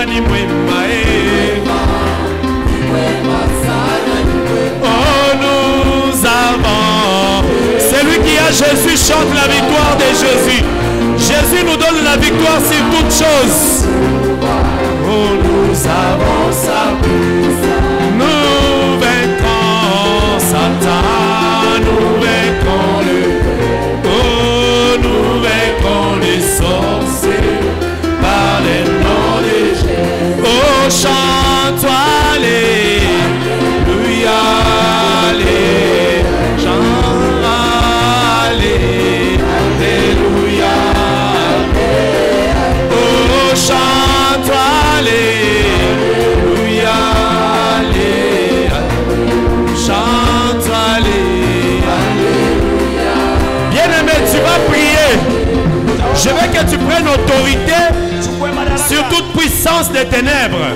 ni mwema, oh, nous avons. Celui qui a Jésus chante la victoire de Jésus. Jésus nous donne la victoire sur toutes choses. Oh, nous avons sa puissance. Nous vaincrons Satan, nous vaincrons le. Oh, nous vaincrons les sorciers par le nom de Jésus. Oh, chante-toi, alléluia, alléluia, chante, alléluia. Oh, chante-toi, alléluia, alléluia, chante, alléluia. Bien-aimé, tu vas prier. Je veux que tu prennes autorité sur toute puissance des ténèbres.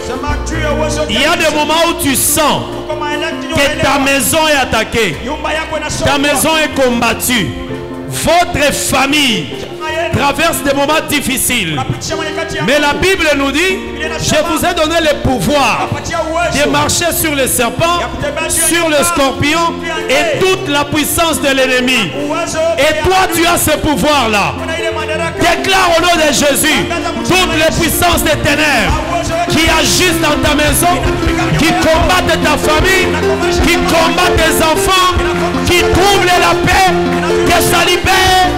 Il y a des moments où tu sens que ta maison est attaquée, ta maison est combattue, votre famille traverse des moments difficiles. Mais la Bible nous dit, je vous ai donné le pouvoir de marcher sur les serpents, sur les scorpions et toute la puissance de l'ennemi. Et toi, tu as ce pouvoir-là. Déclare au nom de Jésus toutes les puissances des ténèbres qui agissent dans ta maison, qui combattent ta famille, qui combattent tes enfants, qui troublent la paix, que ça libère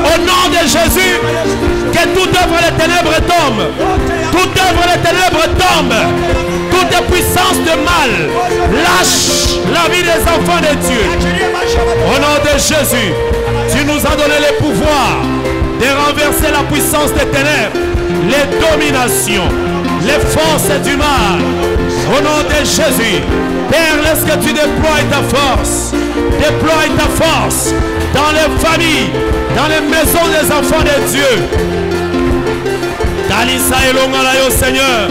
au nom de Jésus. Que toute œuvre des ténèbres tombe, toute œuvre des ténèbres tombe, toute puissance de mal lâche la vie des enfants de Dieu. Au nom de Jésus, tu nous as donné le pouvoir de renverser la puissance des ténèbres, les dominations, les forces du mal. Au nom de Jésus, Père, laisse que tu déploies ta force dans les familles, dans les maisons des enfants de Dieu. Talisa elongala yo Seigneur,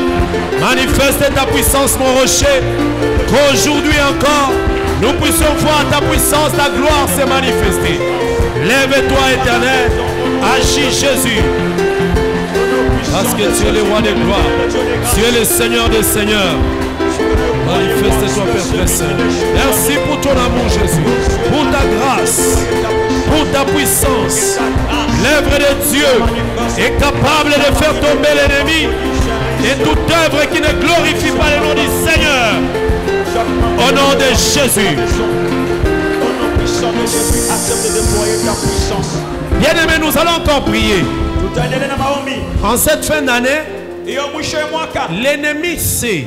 manifeste ta puissance mon rocher, qu'aujourd'hui encore nous puissions voir ta puissance, ta gloire se manifester. Lève-toi éternel, agis Jésus, parce que tu es le roi des gloires, tu es le Seigneur des seigneurs. Manifeste-toi Père très saint. Merci pour ton amour Jésus, pour ta grâce, pour ta puissance. L'œuvre de Dieu est capable de faire tomber l'ennemi et toute œuvre qui ne glorifie pas le nom du Seigneur. Au nom de Jésus. Bien-aimés, nous allons encore prier. En cette fin d'année, l'ennemi sait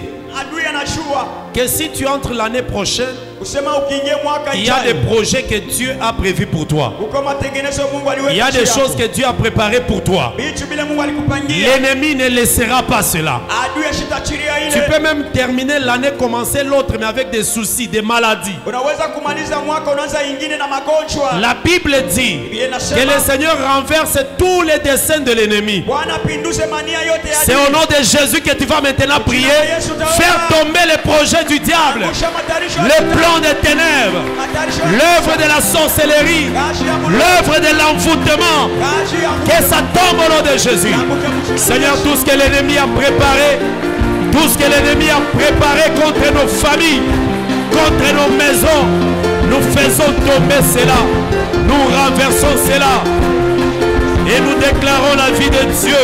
que si tu entres l'année prochaine, il y a des projets que Dieu a prévus pour toi. Il y a des choses que Dieu a préparées pour toi. L'ennemi ne laissera pas cela. Tu peux même terminer l'année, commencer l'autre, mais avec des soucis, des maladies. La Bible dit que le Seigneur renverse tous les desseins de l'ennemi. C'est au nom de Jésus que tu vas maintenant prier, faire tomber les projets du diable, le plan des ténèbres, l'œuvre de la sorcellerie, l'œuvre de l'envoûtement, que ça tombe au nom de Jésus. Seigneur, tout ce que l'ennemi a préparé, tout ce que l'ennemi a préparé contre nos familles, contre nos maisons, nous faisons tomber cela, nous renversons cela et nous déclarons la vie de Dieu,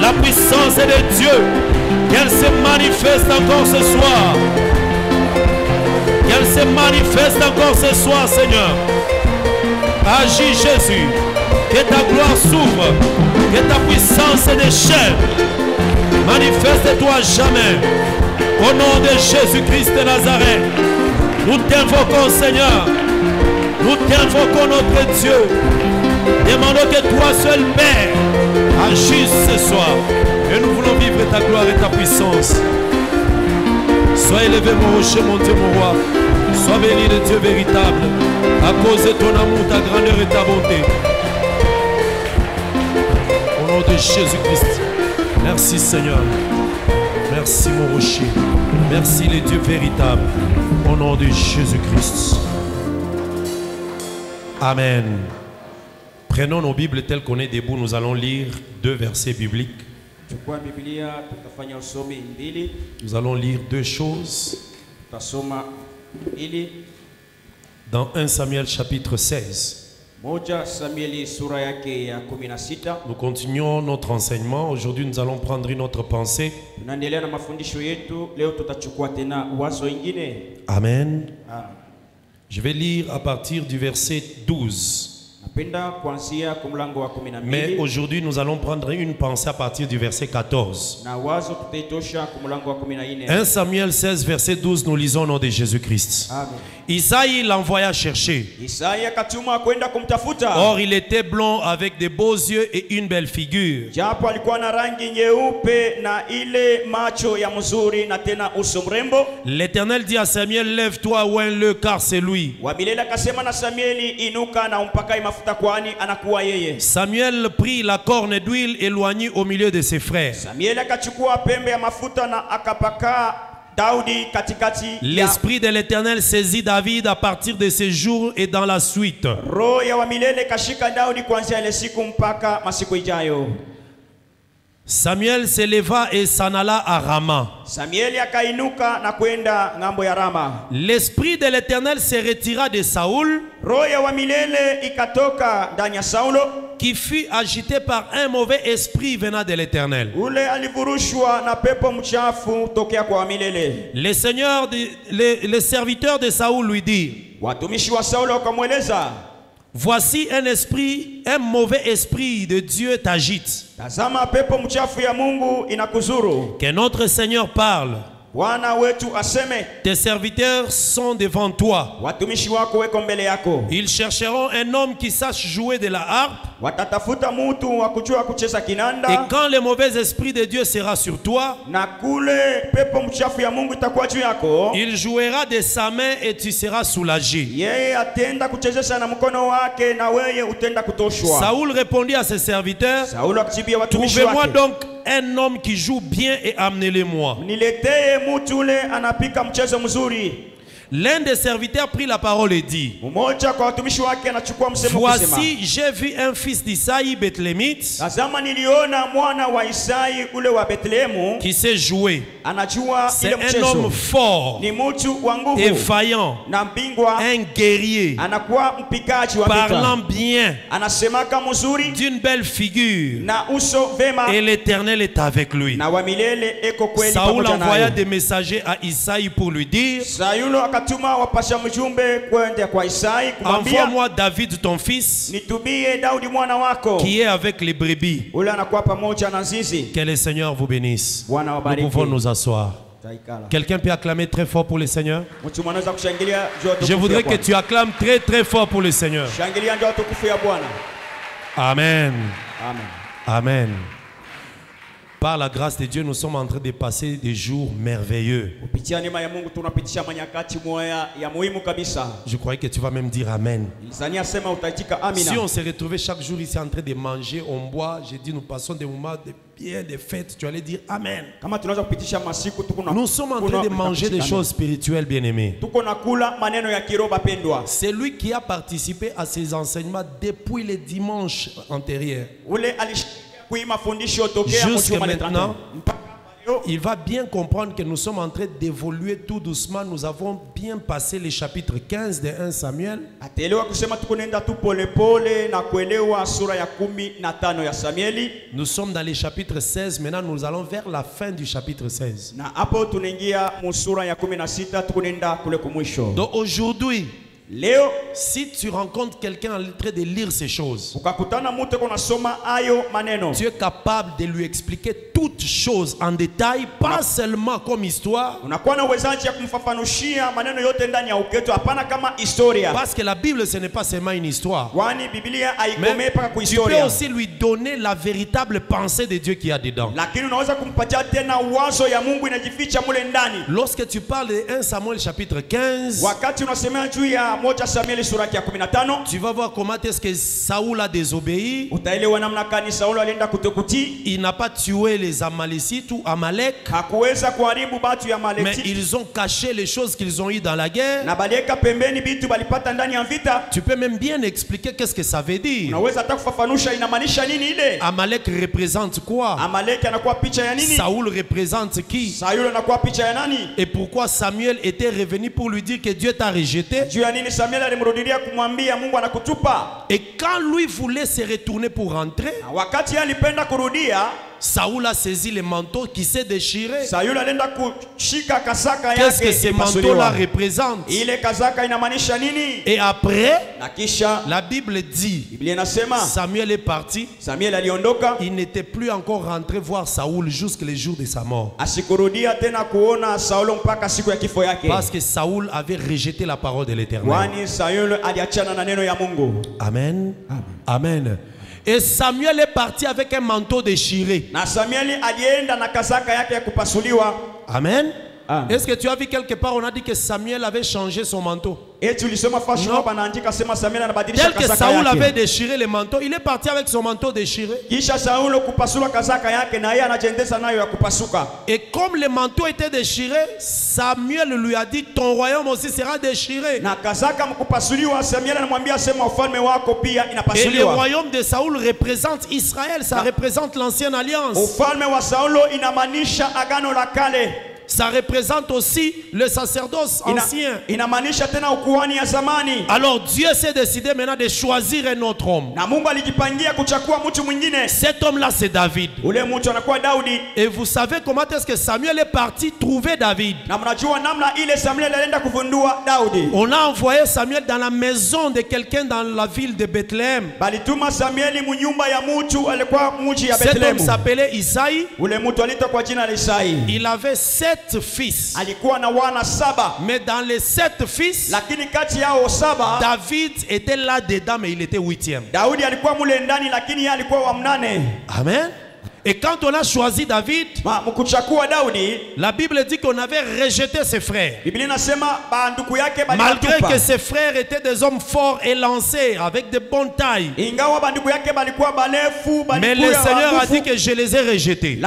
la puissance de Dieu, qu'elle se manifeste encore ce soir. Qu'elle se manifeste encore ce soir, Seigneur. Agis, Jésus. Que ta gloire s'ouvre. Que ta puissance se déchaîne. Manifeste-toi jamais. Au nom de Jésus-Christ de Nazareth, nous t'invoquons, Seigneur. Nous t'invoquons, notre Dieu. Demandons que toi seul, Père, agisse ce soir. Et nous voulons vivre ta gloire et ta puissance. Sois élevé mon rocher, mon Dieu, mon roi. Sois béni de Dieu véritable, à cause de ton amour, ta grandeur et ta bonté. Au nom de Jésus-Christ. Merci Seigneur. Merci mon rocher. Merci les dieux véritables. Au nom de Jésus-Christ. Amen. Prenons nos Bibles telles qu'on est debout. Nous allons lire 2 versets bibliques Nous allons lire deux choses. Dans 1 Samuel chapitre 16. Nous continuons notre enseignement. Aujourd'hui, nous allons prendre une autre pensée. Amen. Je vais lire à partir du verset 12. Mais aujourd'hui, nous allons prendre une pensée à partir du verset 14. 1 Samuel 16, verset 12, nous lisons au nom de Jésus-Christ. Isaïe l'envoya chercher. Or, il était blond avec de beaux yeux et une belle figure. L'Éternel dit à Samuel, lève-toi, oins-le, car c'est lui. Samuel prit la corne d'huile éloignée au milieu de ses frères. L'esprit de l'Éternel saisit David à partir de ces jours et dans la suite. Samuel s'éleva et s'en alla à Rama. L'esprit de l'Éternel se retira de Saoul, qui fut agité par un mauvais esprit venant de l'Éternel. Le serviteur de Saoul lui dit, voici un mauvais esprit de Dieu t'agite. Que notre Seigneur parle. Tes serviteurs sont devant toi. Ils chercheront un homme qui sache jouer de la harpe. Et quand le mauvais esprit de Dieu sera sur toi, il jouera de sa main et tu seras soulagé. Saoul répondit à ses serviteurs, trouvez-moi donc un homme qui joue bien et amenez-le-moi. L'un des serviteurs prit la parole et dit, voici, j'ai vu un fils d'Isaïe Bethlémite qui sait jouer. C'est un homme fort et vaillant, un guerrier, parlant bien, d'une belle figure, et l'Éternel est avec lui. Saoul envoya des messagers à Isaïe pour lui dire, envoie-moi David ton fils qui est avec les brebis. Que le Seigneur vous bénisse. Nous pouvons nous asseoir. Quelqu'un peut acclamer très fort pour le Seigneur? Je voudrais que tu acclames très très fort pour le Seigneur. Amen. Amen. Par la grâce de Dieu, nous sommes en train de passer des jours merveilleux. Je croyais que tu vas même dire Amen. Si on s'est retrouvé chaque jour ici en train de manger, on boit, j'ai dit nous passons des moments de bien, des fêtes, tu allais dire Amen. Nous sommes en train de manger des choses spirituelles, bien-aimés. C'est lui qui a participé à ces enseignements depuis les dimanches antérieurs. Jusqu'à maintenant, il va bien comprendre que nous sommes en train d'évoluer tout doucement. Nous avons bien passé les chapitres 15 de 1 Samuel. Nous sommes dans les chapitres 16. Maintenant, nous allons vers la fin du chapitre 16. Donc aujourd'hui, si tu rencontres quelqu'un en train de lire ces choses, tu es capable de lui expliquer toutes choses en détail, pas seulement comme histoire. Parce que la Bible, ce n'est pas seulement une histoire. Mais tu peux aussi lui donner la véritable pensée de Dieu qu'il y a dedans. Lorsque tu parles de 1 Samuel chapitre 15, tu vas voir comment est-ce que Saoul a désobéi. Il n'a pas tué les Amalécites ou Amalek. Mais ils ont caché les choses qu'ils ont eues dans la guerre. Tu peux même bien expliquer qu'est-ce que ça veut dire. Amalek représente quoi? Saoul représente qui? Et pourquoi Samuel était revenu pour lui dire que Dieu t'a rejeté? Et quand lui voulait se retourner pour rentrer, Saoul a saisi le manteau qui s'est déchiré. Qu'est-ce que ce manteau-là représente? Et après, la Bible dit, Samuel est parti. Il n'était plus encore rentré voir Saoul jusqu'au jour de sa mort. Parce que Saoul avait rejeté la parole de l'Éternel. Amen. Amen. Et Samuel est parti avec un manteau déchiré. Amen. Est-ce que tu as vu quelque part, on a dit que Samuel avait changé son manteau? Tel que Saoul avait déchiré le manteau, il est parti avec son manteau déchiré. Et comme le manteau était déchiré, Samuel lui a dit, ton royaume aussi sera déchiré. Et le royaume de Saoul représente Israël, ça représente l'ancienne alliance. Ça représente aussi le sacerdoce ancien. Alors Dieu s'est décidé maintenant de choisir un autre homme. Cet homme-là, c'est David. Et vous savez comment est-ce que Samuel est parti trouver David? On a envoyé Samuel dans la maison de quelqu'un dans la ville de Bethléem. Cet homme s'appelait Isaïe. Il avait 7 fils. Mais dans les 7 fils, David était là-dedans, mais il était 8e. Amen. Et quand on a choisi David, la Bible dit qu'on avait rejeté ses frères. Malgré que ses frères étaient des hommes forts et lancés, avec de bonnes tailles. Mais le Seigneur a dit que je les ai rejetés.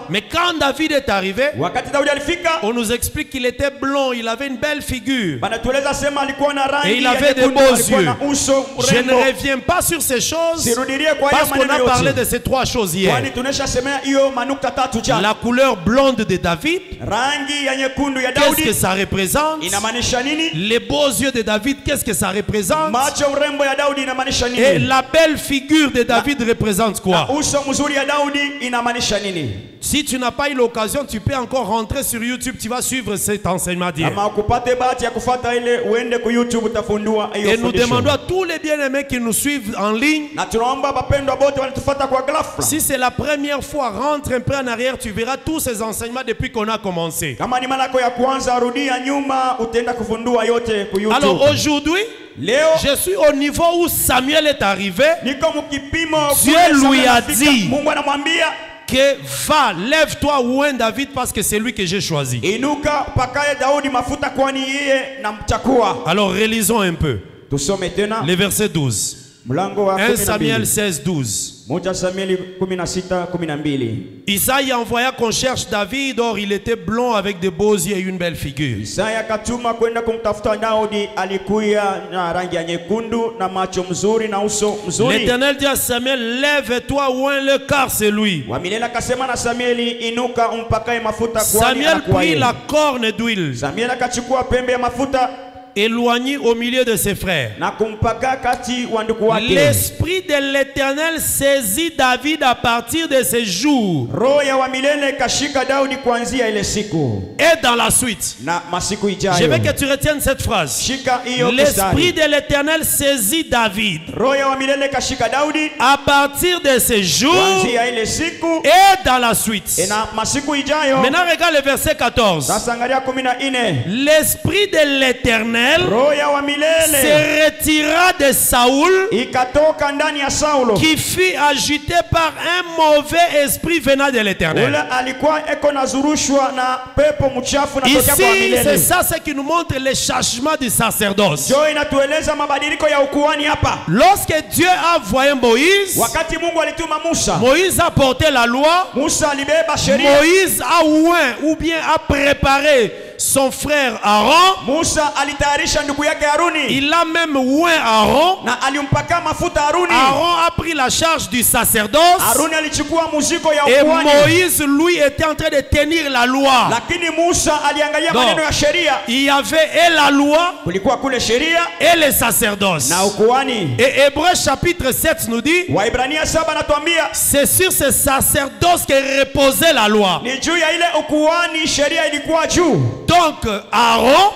Mais quand David est arrivé, on nous explique qu'il était blond, il avait une belle figure. Et il avait de beaux yeux. Je ne reviens pas sur ces choses parce qu'on a parlé de ces 3 choses hier. La couleur blonde de David, qu'est-ce que ça représente? Les beaux yeux de David, qu'est-ce que ça représente? Et la belle figure de David représente quoi? Si tu n'as pas eu l'occasion, tu peux encore rentrer sur YouTube, tu vas suivre cet enseignement d'hier. Et nous demandons à tous les bien-aimés qui nous suivent en ligne, si c'est la première fois, rentre un peu en arrière, tu verras tous ces enseignements depuis qu'on a commencé. Alors aujourd'hui, je suis au niveau où Samuel est arrivé. Dieu lui a dit que va, lève-toi, ouin David, parce que c'est lui que j'ai choisi. Alors relisons un peu le verset 12. 1 Samuel 16, 12. Isaïe envoya qu'on cherche David, or il était blond avec de beaux yeux et une belle figure. L'Éternel dit à Samuel, lève-toi, ouin-le, car c'est lui. Samuel prit la corne d'huile, éloigné au milieu de ses frères. L'esprit de l'Éternel saisit David à partir de ce jour. Et dans la suite, je veux que tu retiennes cette phrase. L'esprit de l'Éternel saisit David à partir de ce jour et dans la suite. Maintenant regarde le verset 14. L'esprit de l'Éternel l'Éternel se retira de Saoul, qui fut agité par un mauvais esprit venant de l'Éternel. Ici, c'est ça ce qui nous montre le changement du sacerdoce. Lorsque Dieu a envoyé Moïse, Moïse a porté la loi, Moïse a oint ou bien a préparé son frère Aaron. Il a même oint Aaron. Aaron a pris la charge du sacerdoce. Et Moïse, lui, était en train de tenir la loi. Donc, il y avait et la loi et le sacerdoce. Et Hébreux chapitre 7 nous dit, c'est sur ce sacerdoce que reposait la loi. Donc Aaron,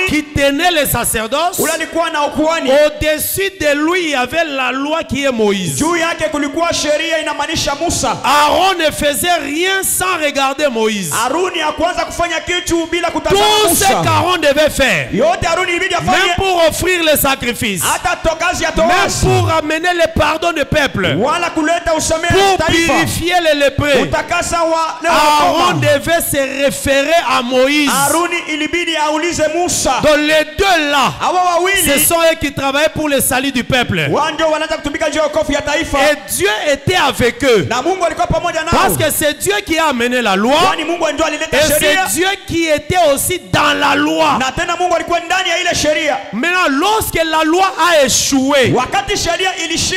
qui tenait le sacerdoce, au-dessus de lui il y avait la loi qui est Moïse. Aaron ne faisait rien sans regarder Moïse. Tout ce qu'Aaron devait faire, même pour offrir le sacrifice, même pour amener le pardon du peuple, pour purifier les lépreux, Aaron devait se référer à Moïse. Donc les deux là, ce sont eux qui travaillaient pour le salut du peuple. Et Dieu était avec eux. Parce que c'est Dieu qui a amené la loi. Et c'est Dieu qui était aussi dans la loi. Maintenant, lorsque la loi a échoué,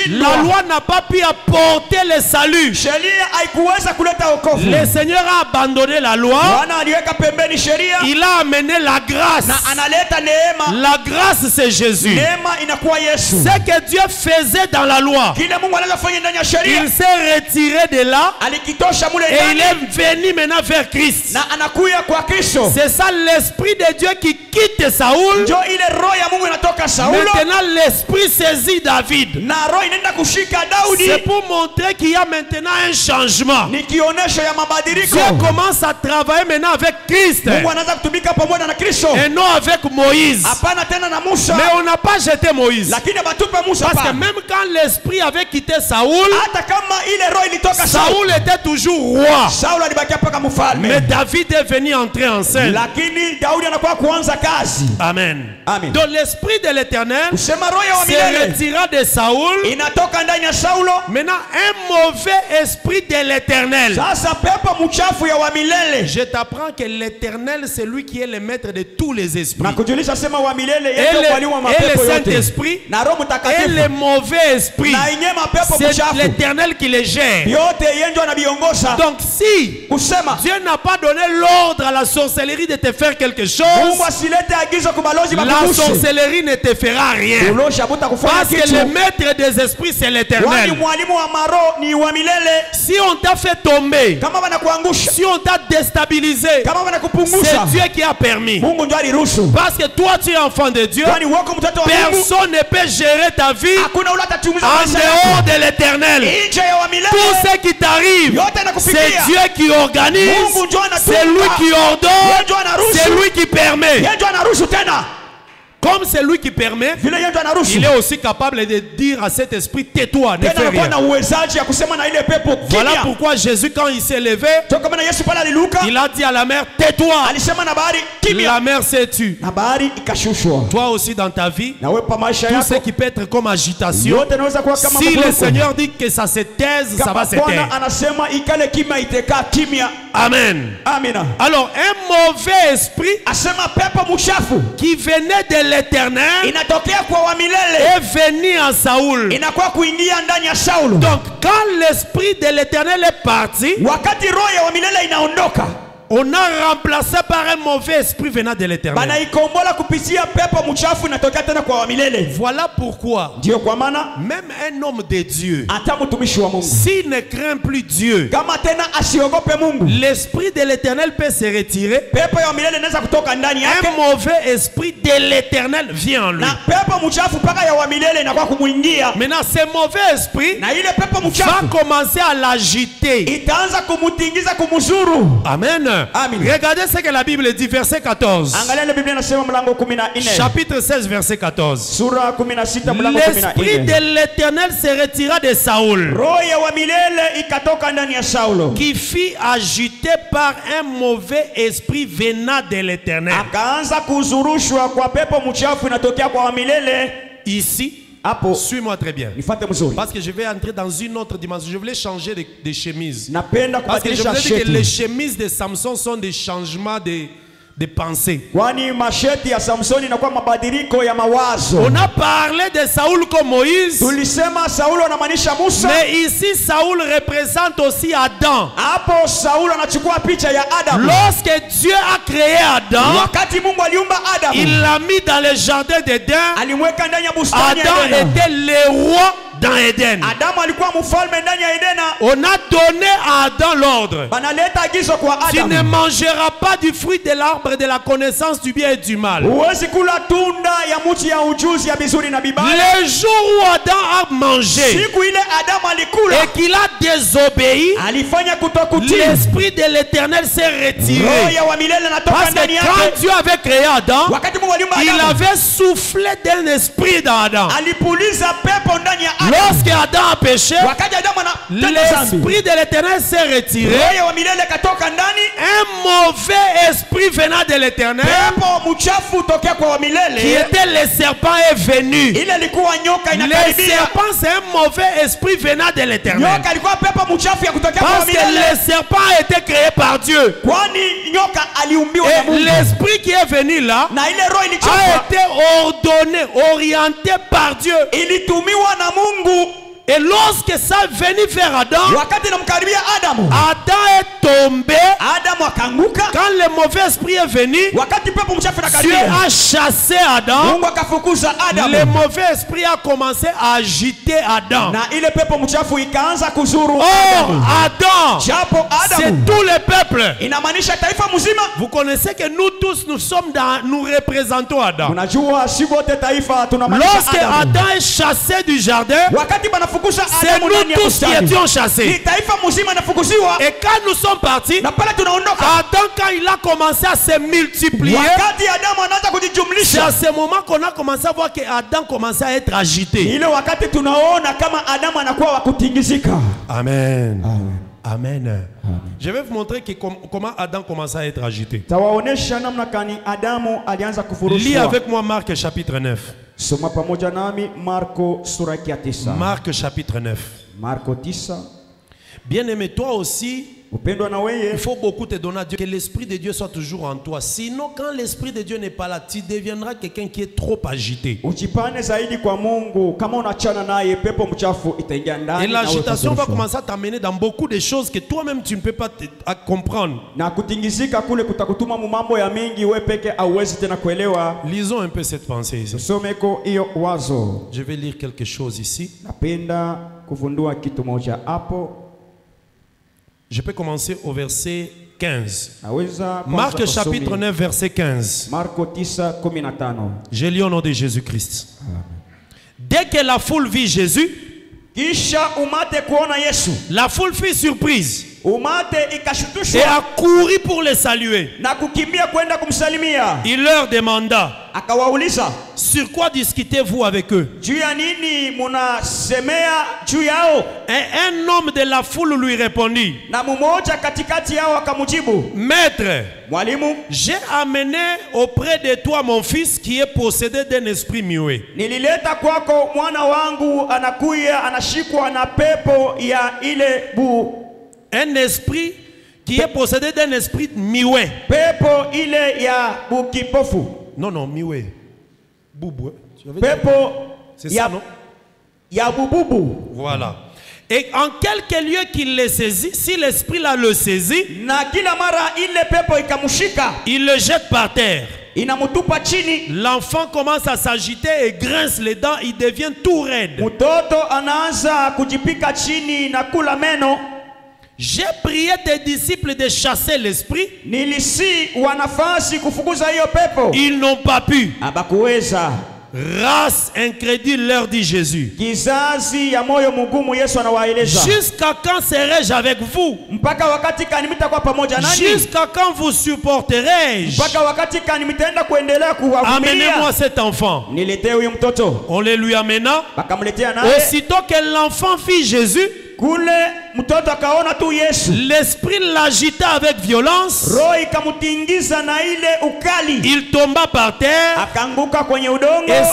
la loi n'a pas pu apporter le salut. Le Seigneur a abandonné la loi. Il a amené la grâce. La grâce, c'est Jésus. Ce que Dieu faisait dans la loi, il s'est retiré de là et il est venu maintenant vers Christ. C'est ça l'esprit de Dieu qui quitte Saoul. Maintenant l'esprit saisit David. C'est pour montrer qu'il y a maintenant un changement. Dieu commence à travailler maintenant avec Christ et non avec Moïse. Mais on n'a pas jeté Moïse, parce que même quand l'esprit avait quitté Saoul, Saoul était toujours roi. Mais David est venu entrer en scène. Amen. Donc l'esprit de l'Éternel se retira de Saoul. Maintenant un mauvais esprit de l'Éternel. Je t'apprends que l'Éternel, c'est lui qui est le maître de tous les esprits. Et le Saint-Esprit et le mauvais esprit, c'est l'Éternel qui les gère. Donc si Dieu n'a pas donné l'ordre à la sorcellerie de te faire quelque chose, la sorcellerie ne te fera rien. Parce que le maître des esprits, c'est l'Éternel. Si on t'a fait tomber, si on t'a déstabilisé, c'est Dieu qui a permis. Parce que toi tu es enfant de Dieu. Personne ne peut gérer ta vie en dehors de l'Éternel. Tout ce qui t'arrive, c'est Dieu qui organise, c'est lui qui ordonne, c'est lui qui permet. Comme c'est lui qui permet, il est aussi capable de dire à cet esprit, tais-toi, ne fais rien. Voilà pourquoi Jésus, quand il s'est levé, il a dit à la mer, tais-toi. La mer s'est tue. Toi aussi dans ta vie, tout ce qui peut être comme agitation, si le Seigneur dit que ça se taise, ça va se taire. Amen. Alors un mauvais esprit qui venait de l'Éternel est venu à Saoul. Donc quand l'esprit de l'Éternel est parti, on a remplacé par un mauvais esprit venant de l'Éternel. Voilà pourquoi même un homme de Dieu, s'il ne craint plus Dieu, l'esprit de l'Éternel peut se retirer. Un mauvais esprit de l'Éternel vient en lui. Maintenant ce mauvais esprit va commencer à l'agiter. Amen. Amen. Regardez ce que la Bible dit, verset 14. Chapitre 16, verset 14. L'esprit de l'Éternel se retira de Saoul, qui fit agiter par un mauvais esprit venant de l'Éternel. Ici, suis-moi très bien. Parce que je vais entrer dans une autre dimension. Je voulais changer de chemise. Parce que je voulais dire que les chemises de Samson sont des changements de pensée. On a parlé de Saoul comme Moïse. Mais ici, Saoul représente aussi Adam. Lorsque Dieu a créé Adam, il l'a mis dans le jardin d'Éden. Adam était le roi dans Éden. On a donné à Adam l'ordre: tu ne mangeras pas du fruit de l'arbre de la connaissance du bien et du mal. Le jour où Adam a mangé et qu'il a désobéi, l'esprit de l'Éternel s'est retiré. Parce que quand Dieu avait créé Adam, il avait soufflé d'un esprit dans Adam. Lorsque Adam a péché, l'esprit de l'Éternel s'est retiré. Un mauvais esprit venant de l'Éternel, qui était le serpent, est venu. Le serpent, c'est un mauvais esprit venant de l'Éternel. Parce que le serpent a été créé par Dieu. Et l'esprit qui est venu là a été ordonné, orienté par Dieu. Et lorsque ça venait vers Adam, Adam est tombé. Quand le mauvais esprit est venu, Dieu a chassé Adam. Le mauvais esprit a commencé à agiter Adam. Or, Adam, c'est tout le peuple. Vous connaissez que nous tous, nous représentons Adam. Lorsque Adam est chassé du jardin, c'est nous tous qui étions chassés. Et quand nous sommes partis, Adam, quand il a commencé à se multiplier, c'est à ce moment qu'on a commencé à voir que Adam commençait à être agité. Amen. Amen. Je vais vous montrer comment Adam commençait à être agité. Lis avec moi Marc chapitre 9. Marc chapitre 9. Bien-aimé, toi aussi, il faut beaucoup te donner à Dieu, que l'Esprit de Dieu soit toujours en toi. Sinon, quand l'Esprit de Dieu n'est pas là, tu deviendras quelqu'un qui est trop agité. Et l'agitation va commencer à t'amener dans beaucoup de choses que toi-même tu ne peux pas comprendre. Lisons un peu cette pensée ici. Je vais lire quelque chose ici. Je peux commencer au verset 15. Marc chapitre 9 verset 15. Je lis au nom de Jésus-Christ. Dès que la foule vit Jésus, la foule fut surprise et a couru pour le saluer. Il leur demanda: sur quoi discutez-vous avec eux? Et un homme de la foule lui répondit: Maître, j'ai amené auprès de toi mon fils qui est possédé d'un esprit muet. Un esprit qui est possédé d'un esprit muet. Non, non, muet. Boubou. C'est ça, non? Voilà. Et en quelque lieu qu'il le saisit, si l'esprit là le saisit, il le jette par terre. L'enfant commence à s'agiter et grince les dents, il devient tout raide. J'ai prié tes disciples de chasser l'esprit. Ils n'ont pas pu. Race incrédule, leur dit Jésus. Kizazi ya moyo mugumu Yesu anawaeleza. Jusqu'à quand serai-je avec vous? Mpaka wakati gani mtakuwa pamoja nani? Jusqu'à quand vous supporterai-je? Mpaka wakati gani mtaenda kuendelea kuwavumilia? Amenez-moi cet enfant. Niletee huyu mtoto. On le lui amena. Bakamletea naye. Aussitôt que l'enfant fit Jésus, kule mtoto akaona tu Yesu. L'esprit l'agita avec violence. Roho ikamutingiza na ile ukali. Il tomba par terre. Akaanguka kwenye udongo. Et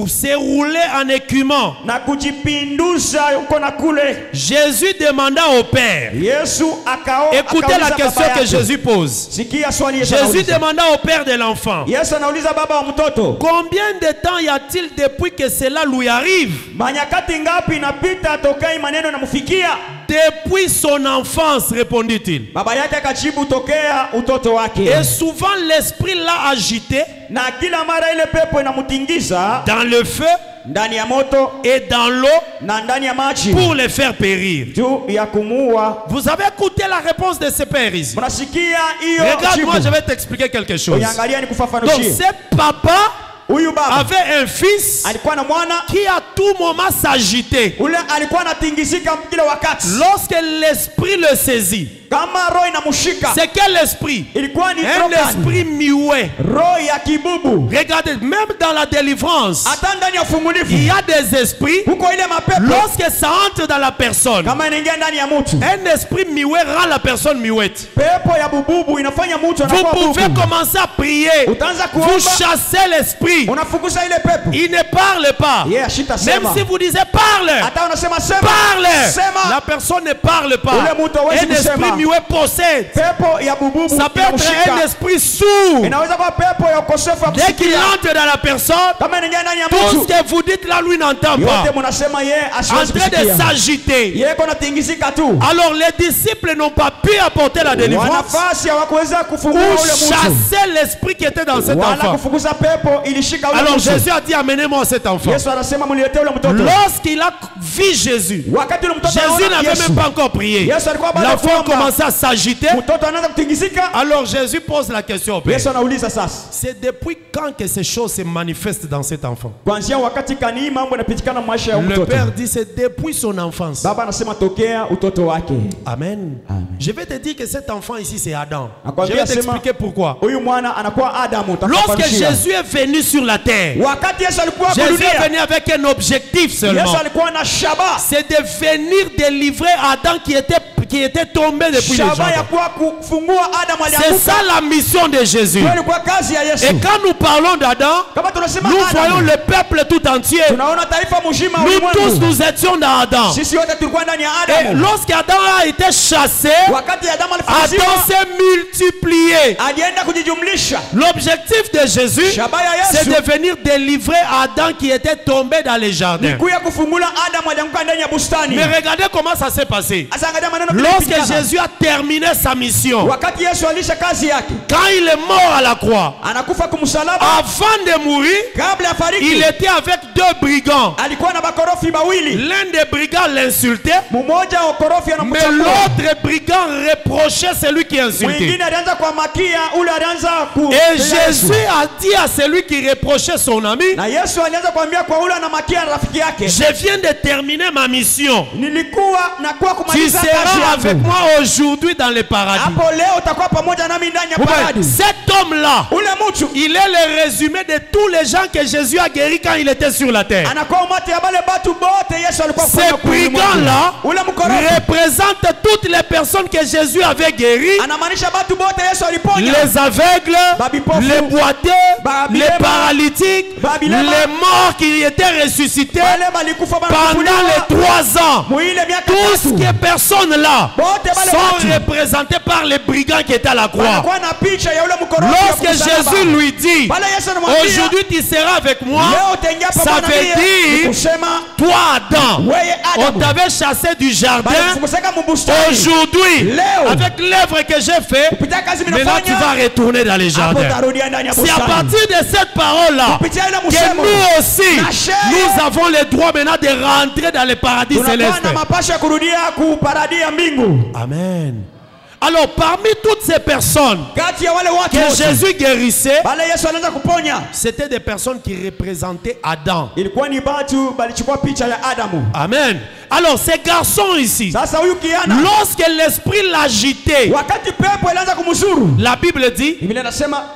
s'est roulé en écumant. Na kujipinduza uko na kule. Jésus demanda au Père. Yesu akaona. Écoutez la question que Jésus pose. Sikia swali Yesu. Jésus demanda au Père de l'enfant. Yesu anauliza baba wa mtoto. Combien de temps y a-t-il depuis que cela lui arrive? Manyakati ngapi inapita tokea maneno namufikia? Depuis son enfance, répondit-il. Baba yake akajibu tokea utoto wake. Et souvent l'esprit l'a agité. Na kila mara ile pepo inamutingiza dans le feu, ndani ya moto, et dans l'eau, na ndani ya maji, pour les faire périr. juu ya kumuua. Vous avez écouté la réponse de ce père ici. Mnasikia hiyo? Regarde-moi, je vais t'expliquer quelque chose. Donc ce papa avait un fils qui à tout moment s'agitait. Lorsque l'esprit le saisit, c'est quel esprit? Un esprit muet. Regardez, même dans la délivrance, il y a des esprits. Lorsque ça entre dans la personne, un esprit muet rend la personne muette. Vous pouvez commencer à prier. Vous chassez l'esprit. Il ne parle pas. Même si vous disiez parle, parle, la personne ne parle pas. Un esprit muet possède. Ça peut être un esprit sourd. Dès qu'il entre dans la personne, tout ce que vous dites là, lui n'entend pas. En train de s'agiter. Alors les disciples n'ont pas pu apporter la délivrance ou chasser l'esprit qui était dans cet enfant. Alors Jésus a dit, amenez-moi cet enfant. Lorsqu'il a vu Jésus, Jésus n'avait même pas encore prié. L'enfant commençait à s'agiter. Alors Jésus pose la question au Père. C'est depuis quand que ces choses se manifestent dans cet enfant? Le Père dit, c'est depuis son enfance. Amen. Je vais te dire que cet enfant ici, c'est Adam. Je vais t'expliquer pourquoi. Lorsque Jésus est venu sur la terre, Jésus est venu avec un objectif seulement. C'est de venir délivrer Adam qui était tombé depuis le jardin. C'est ça la mission de Jésus. Et quand nous parlons d'Adam, nous voyons le peuple tout entier. Nous tous, nous étions dans Adam. Et lorsqu'Adam a été chassé, Adam s'est multiplié. L'objectif de Jésus, c'est de venir délivrer Adam qui était tombé dans les jardins. Mais regardez comment ça s'est passé. Lorsque Jésus a terminé sa mission, quand il est mort à la croix, avant de mourir, il était avec deux brigands. L'un des brigands l'insultait, mais l'autre brigand reprochait celui qui insultait. Et Jésus a dit à celui qui reprochait son ami, je viens de terminer ma mission. Tu seras avec moi aujourd'hui dans le paradis. Cet homme-là, il est le résumé de tous les gens que Jésus a guéris quand il était sur la terre. Ces brigands-là représentent toutes les personnes que Jésus avait guéries. Les aveugles, les boiteux, les paralytiques, les morts qui étaient ressuscités pendant les 3 ans. Toutes ces personnes-là sont représentées par les brigands qui étaient à la croix. Lorsque Jésus lui dit, aujourd'hui tu seras avec moi, ça veut dire, toi Adam, on t'avait chassé du jardin. Aujourd'hui, avec l'œuvre que j'ai faite, maintenant tu vas retourner dans les jardins. C'est à partir de cette parole-là que nous aussi, nous avons le droit maintenant de rentrer dans le paradis céleste. Amen. Alors parmi toutes ces personnes que Jésus guérissait, c'était des personnes qui représentaient Adam. Amen. Alors ces garçons ici, lorsque l'esprit l'agitait, la Bible dit,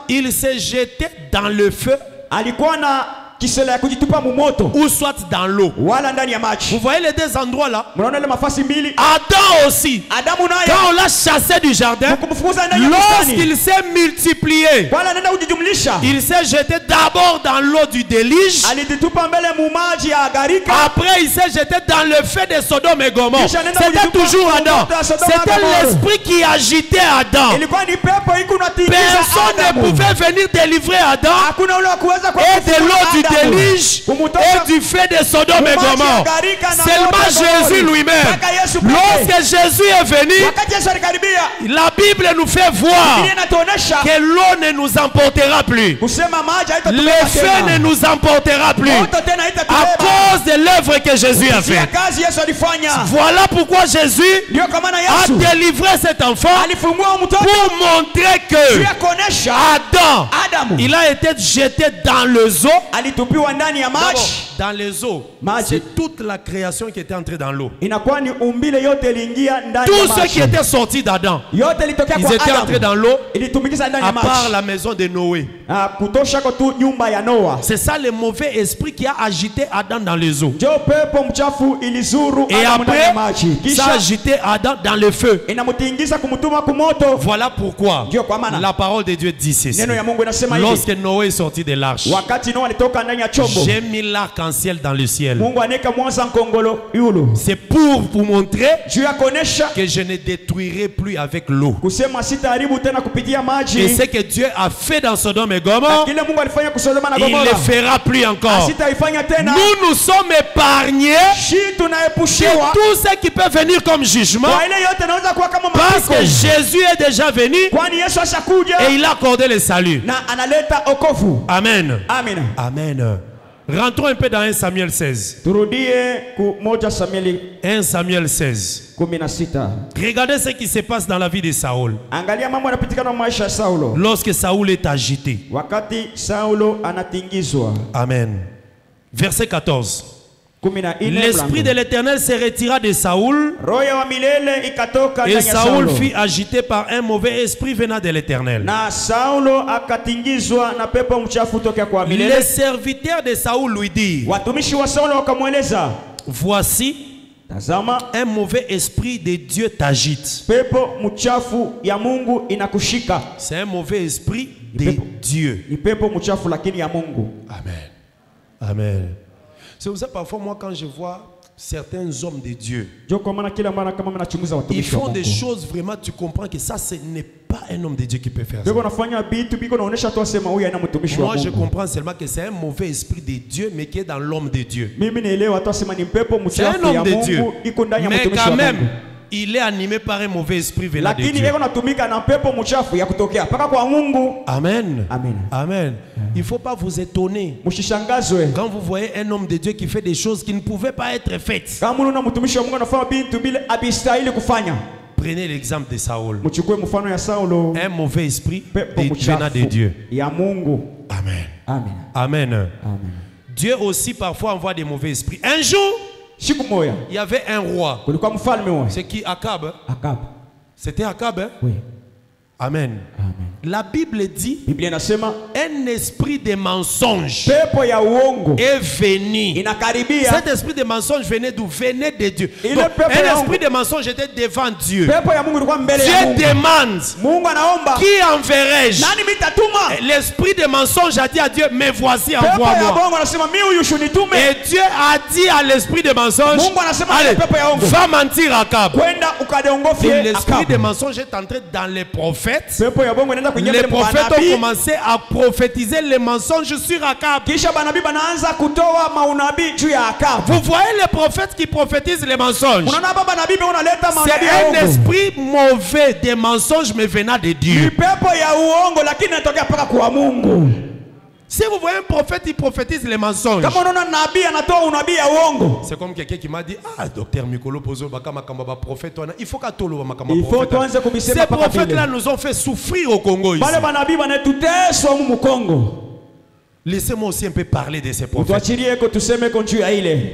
il s'est jeté dans le feu ou soit dans l'eau. Vous voyez les deux endroits là. Adam aussi, quand on l'a chassé du jardin, lorsqu'il s'est multiplié, il s'est jeté d'abord dans l'eau du déluge, après il s'est jeté dans le feu de Sodome et Gomorrhe. C'était toujours Adam. C'était l'esprit qui agitait Adam. Personne ne pouvait venir délivrer Adam et de l'eau du déluge et du fait de Sodome et Gomorrhe. Seulement Jésus lui-même. Lorsque Jésus est venu, la Bible nous fait voir que l'eau ne nous emportera plus. Le feu ne nous emportera plus à cause de l'œuvre que Jésus a faite. Voilà pourquoi Jésus a délivré cet enfant pour montrer que Adam, il a été jeté dans les eaux. Dans les eaux, c'est toute la création qui était entrée dans l'eau. Tout ce qui était sorti d'Adam, ils étaient entrés dans l'eau, à part la maison de Noé. C'est ça le mauvais esprit qui a agité Adam dans les eaux. Et après, ça a agité Adam dans le feu. Voilà pourquoi la parole de Dieu dit ceci. Lorsque Noé est sorti de l'arche, j'ai mis l'arc-en-ciel dans le ciel. C'est pour vous montrer que je ne détruirai plus avec l'eau. Et ce que Dieu a fait dans Sodome et Gomorrhe, il ne le fera plus encore. Nous sommes épargnés de tout ce qui peut venir comme jugement, parce que Jésus est déjà venu et il a accordé le salut. Amen. Amen. Rentrons un peu dans 1 Samuel 16. 1 Samuel 16. Regardez ce qui se passe dans la vie de Saül. Lorsque Saül est agité. Amen. Verset 14. L'esprit de l'Éternel se retira de Saül, et Saül fut agité par un mauvais esprit venant de l'Éternel. Les serviteurs de Saül lui dirent: voici, un mauvais esprit de Dieu t'agite. C'est un mauvais esprit de Dieu. Amen. Amen. C'est pour ça parfois moi quand je vois certains hommes de Dieu, ils font des choses vraiment, tu comprends que ça ce n'est pas un homme de Dieu qui peut faire ça. Moi je comprends seulement que c'est un mauvais esprit de Dieu mais qui est dans l'homme de Dieu. C'est un homme de Dieu, mais quand même il est animé par un mauvais esprit venant de Dieu. Amen. Amen. Il ne faut pas vous étonner quand vous voyez un homme de Dieu qui fait des choses qui ne pouvaient pas être faites. Prenez l'exemple de Saül. Un mauvais esprit venant de Dieu. Amen. Amen. Dieu aussi parfois envoie des mauvais esprits. Un jour, il y avait un roi. C'est qui? Akab. C'était Akab, hein? Oui. Amen. La Bible dit un esprit de mensonge est venu. Cet esprit de mensonge venait d'où? Venait de Dieu. Donc, un esprit de mensonge était devant Dieu. Dieu demande: qui enverrai-je? L'esprit de mensonge a dit à Dieu: mais voici, envoie-moi. Et Dieu a dit à l'esprit de mensonge: allez, va mentir à Akab. Et l'esprit de mensonge est entré dans les prophètes. Les prophètes ont commencé à prophétiser les mensonges sur Akab. Vous voyez les prophètes qui prophétisent les mensonges. C'est un esprit mauvais des mensonges mais venant de Dieu. Si vous voyez un prophète, il prophétise les mensonges. C'est comme quelqu'un qui m'a dit, ah, docteur Mikolo Pozo, prophète, il faut qu'à tout le monde. Ces prophètes-là nous ont fait souffrir au Congo ici. Laissez-moi aussi un peu parler de ces prophètes.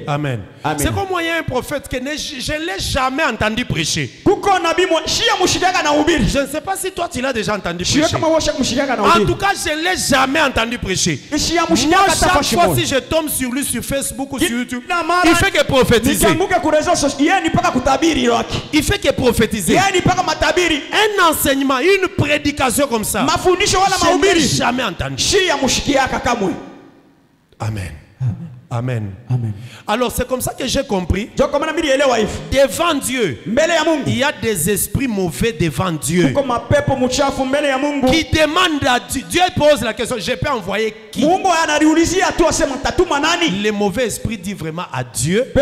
Amen. C'est comme moi, il y a un prophète que je ne l'ai jamais entendu prêcher. Je ne sais pas si toi tu l'as déjà entendu prêcher. En tout cas, je ne l'ai jamais entendu prêcher. Moi, chaque fois si je tombe sur lui sur Facebook ou sur YouTube, il fait que prophétiser. Il fait que prophétiser. Un enseignement, une prédication comme ça, je ne l'ai jamais entendu. Amen. Amen. Amen. Alors c'est comme ça que j'ai compris. Devant Dieu, il y a des esprits mauvais devant Dieu qui demandent à Dieu. Dieu pose la question, je peux envoyer qui? Les mauvais esprits disent vraiment à Dieu,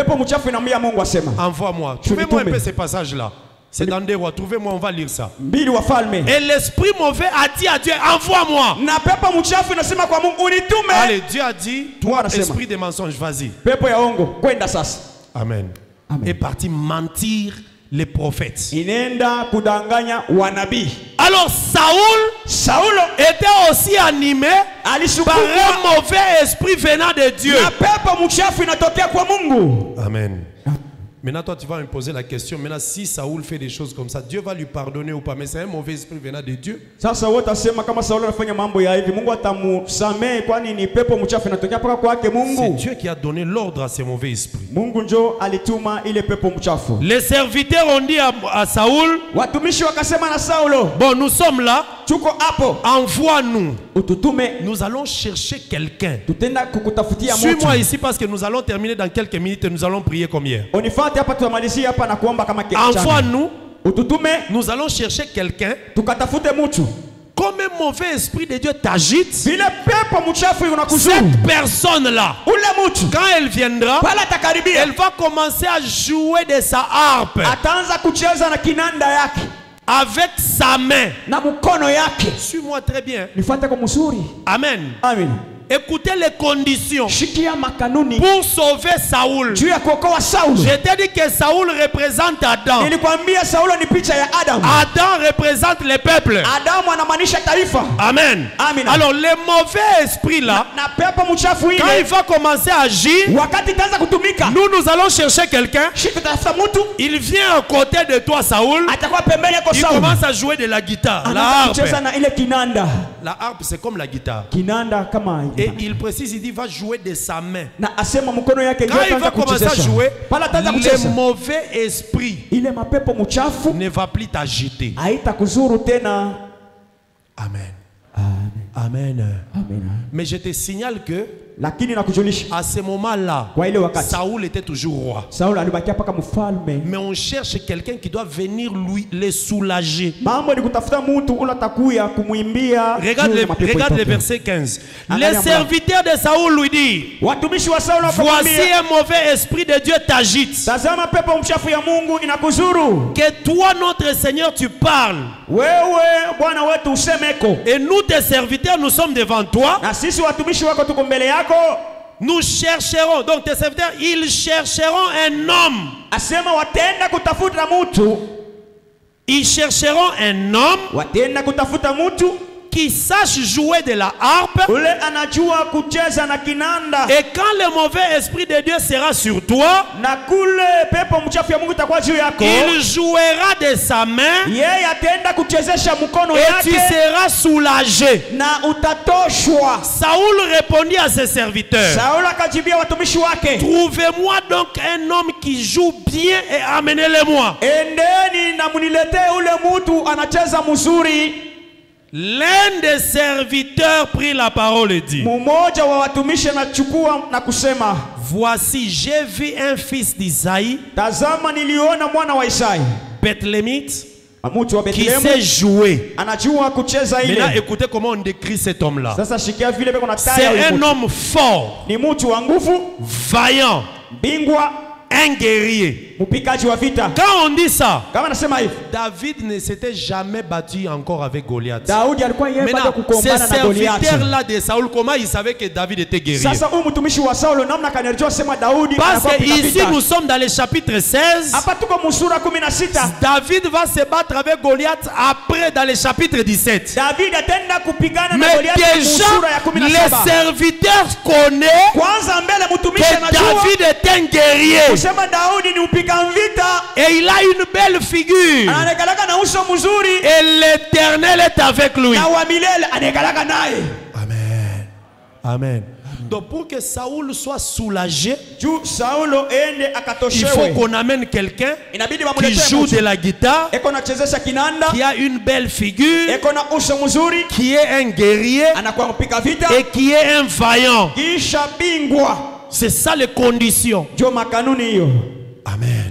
envoie-moi. Trouvez-moi un peu ces passages-là. C'est dans des rois. Trouvez-moi, on va lire ça. Et l'esprit mauvais a dit à Dieu, envoie-moi. Allez, Dieu a dit, toi, esprit de mensonge, vas-y. Amen. Est parti mentir les prophètes. Alors Saoul était aussi animé par un mauvais esprit venant de Dieu. Amen. Maintenant, toi, tu vas me poser la question. Maintenant, si Saoul fait des choses comme ça, Dieu va lui pardonner ou pas? Mais c'est un mauvais esprit venant de Dieu. C'est Dieu qui a donné l'ordre à ces mauvais esprits. Les serviteurs ont dit à Saoul, bon, nous sommes là. Envoie-nous. Nous allons chercher quelqu'un. Suis-moi ici parce que nous allons terminer dans quelques minutes et nous allons prier comme hier. Envoie-nous. Nous allons chercher quelqu'un. Comme un mauvais esprit de Dieu t'agite, cette personne-là, quand elle viendra, elle va commencer à jouer de sa harpe avec sa main. Suis-moi très bien. Amen. Amen. Écoutez les conditions pour sauver Saoul. Je t'ai dit que Saoul représente Adam. Adam représente le peuple. Amen. Alors les mauvais esprits là, quand il va commencer à agir, nous allons chercher quelqu'un. Il vient à côté de toi, Saoul. Il commence à jouer de la guitare, la harpe. La harpe, c'est comme la guitare. Et il précise, il dit, va jouer de sa main. Quand il va commencer à jouer, le mauvais esprit ne va plus t'agiter. Amen. Amen. Mais je te signale que à ce moment-là, Saoul était toujours roi. Mais on cherche quelqu'un qui doit venir les soulager. Regarde le verset 15. Les serviteurs de Saoul lui disent, voici un mauvais esprit de Dieu t'agite. Que toi, notre Seigneur, tu parles. Et nous, tes serviteurs, nous sommes devant toi. Nous chercherons, donc tes serviteurs, ils chercheront un homme. Ils chercheront un homme qui sache jouer de la harpe. Et quand le mauvais esprit de Dieu sera sur toi, il jouera de sa main et tu seras soulagé. Saoul répondit à ses serviteurs, trouvez-moi donc un homme qui joue bien et amenez-le-moi. L'un des serviteurs prit la parole et dit, voici, j'ai vu un fils d'Isaïe, Bethlémite, qui sait jouer. Maintenant, écoutez comment on décrit cet homme-là. C'est un homme fort, vaillant, un guerrier. mpikaji wa vita. Quand on dit ça, Kama nasema hivi, David ne s'était jamais battu encore avec Goliath. Daudi alikuwa yeye bado Maintenant, kukombana ces na Goliath. serviteurs-là de Saoul, comment ils savaient que David était guerrier? Sasa huyu mtumishi wa Saulo namna kanajua sema Daudi Parce anakuwa que mpika ici vita. nous sommes dans le chapitre 16. Hapa tuko msura 16. David va se battre avec Goliath après dans le chapitre 17. David atenda kupigana na Mais Goliath déjà, msura ya 17. les serviteurs connaissent Kwanza mbele mtumishi que anajua David est un guerrier. kusema Daudi ni mpika vita. Et il a une belle figure. Ananekalaka na uso mzuri. Et l'Éternel est avec lui. Na wa milele ananekalaka naye. Amen. Amen. Donc pour que Saoul soit soulagé, Juu Saulo ende il akatoshewe. faut qu'on amène quelqu'un Inabidi qui wamletee joue mtu. de la guitare, Eko nachezesha kinanda. qui a une belle figure, Eko na uso mzuri. qui est un guerrier Anakuwa mpika vita. et qui est un vaillant. Kisha bingwa. C'est ça les conditions. Jo makanuni hiyo. Amen.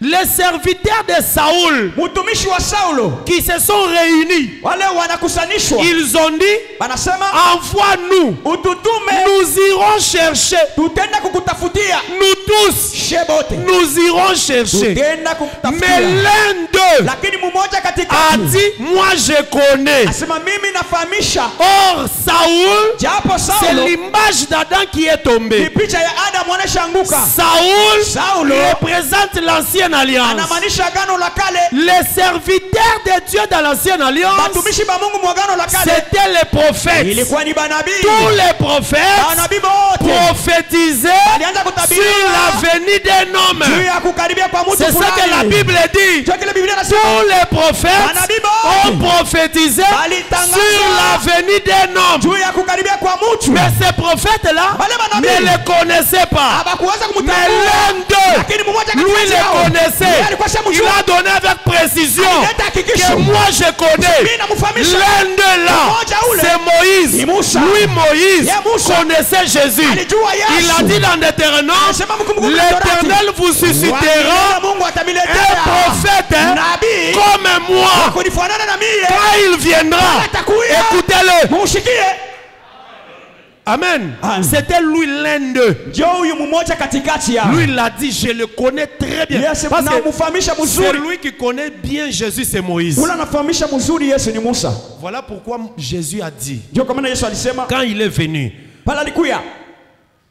Les serviteurs de Saoul Mtumishi wa Saulo qui se sont réunis, wale wanakusanishwa. ils ont dit, Wanasema envoie-nous, ututume nous irons chercher, tutenda kukutafutia. nous tous, Shebote. nous irons chercher. Tutenda Mais kukutafutia. l'un d'eux Lakini mmoja a katikati dit, moi je connais. asema mimi nafahamisha. Or Saoul, Japo c'est Saulo l'image d'Adam qui est ni tombée. picha ya Adamu anashanguka. Saoul représente l'ancienne alliance. Anamaanisha agano la kale. Les serviteurs de Dieu dans l'ancienne alliance, Batumishi ba Mungu mu agano la kale c'était les prophètes. ilikuwa ni banabii. Tous les prophètes Banabii wote prophétisaient alianza sur kutabiria la venue d'un juu homme. ya kukaribia kwa mtu C'est ça que la fulani. Bible dit. Ndio kile Biblia inasema. Tous les prophètes Banabii wote ont prophétisé walitangaza sur la venue d'un homme. juu ya kukaribia kwa mtu. Mais ces prophètes-là Wale ne manabii les connaissaient pas. habakuweza Mais kumtambua. l'un d'eux, Lakini mmoja lui katikati les yao connaissait. yeye alikuwa Il shamjua. a donné avec précision Alileta hakikisho. que moi je connais. Mimi namfahamisha. L'un d'eux là, Mmoja ule c'est Moïse. ni Musa. Lui, Moïse, Ye Musa connaissait Jésus. alijua Yesu. Il a dit dans Deutéronome, Anasema mkumbuke l'Éternel vous suscitera Mungu un atamiletea prophète nabii comme moi. kunifanana na mie. Quand il viendra, Atakuya. écoutez-le. Mushikie. Amen. Amen. C'était lui l'un d'eux. Jo huyu mmoja katikati yao. Lui il a dit, je le connais très bien. Yesu Parce que namfahamisha c'est mzuri. lui qui connaît bien Jésus, c'est Moïse. Ula anafahamisha mzuri Yesu ni Musa. Voilà pourquoi Jésus a dit, Ndio kwa maana Yesu alisema quand il est venu, pala alikuya.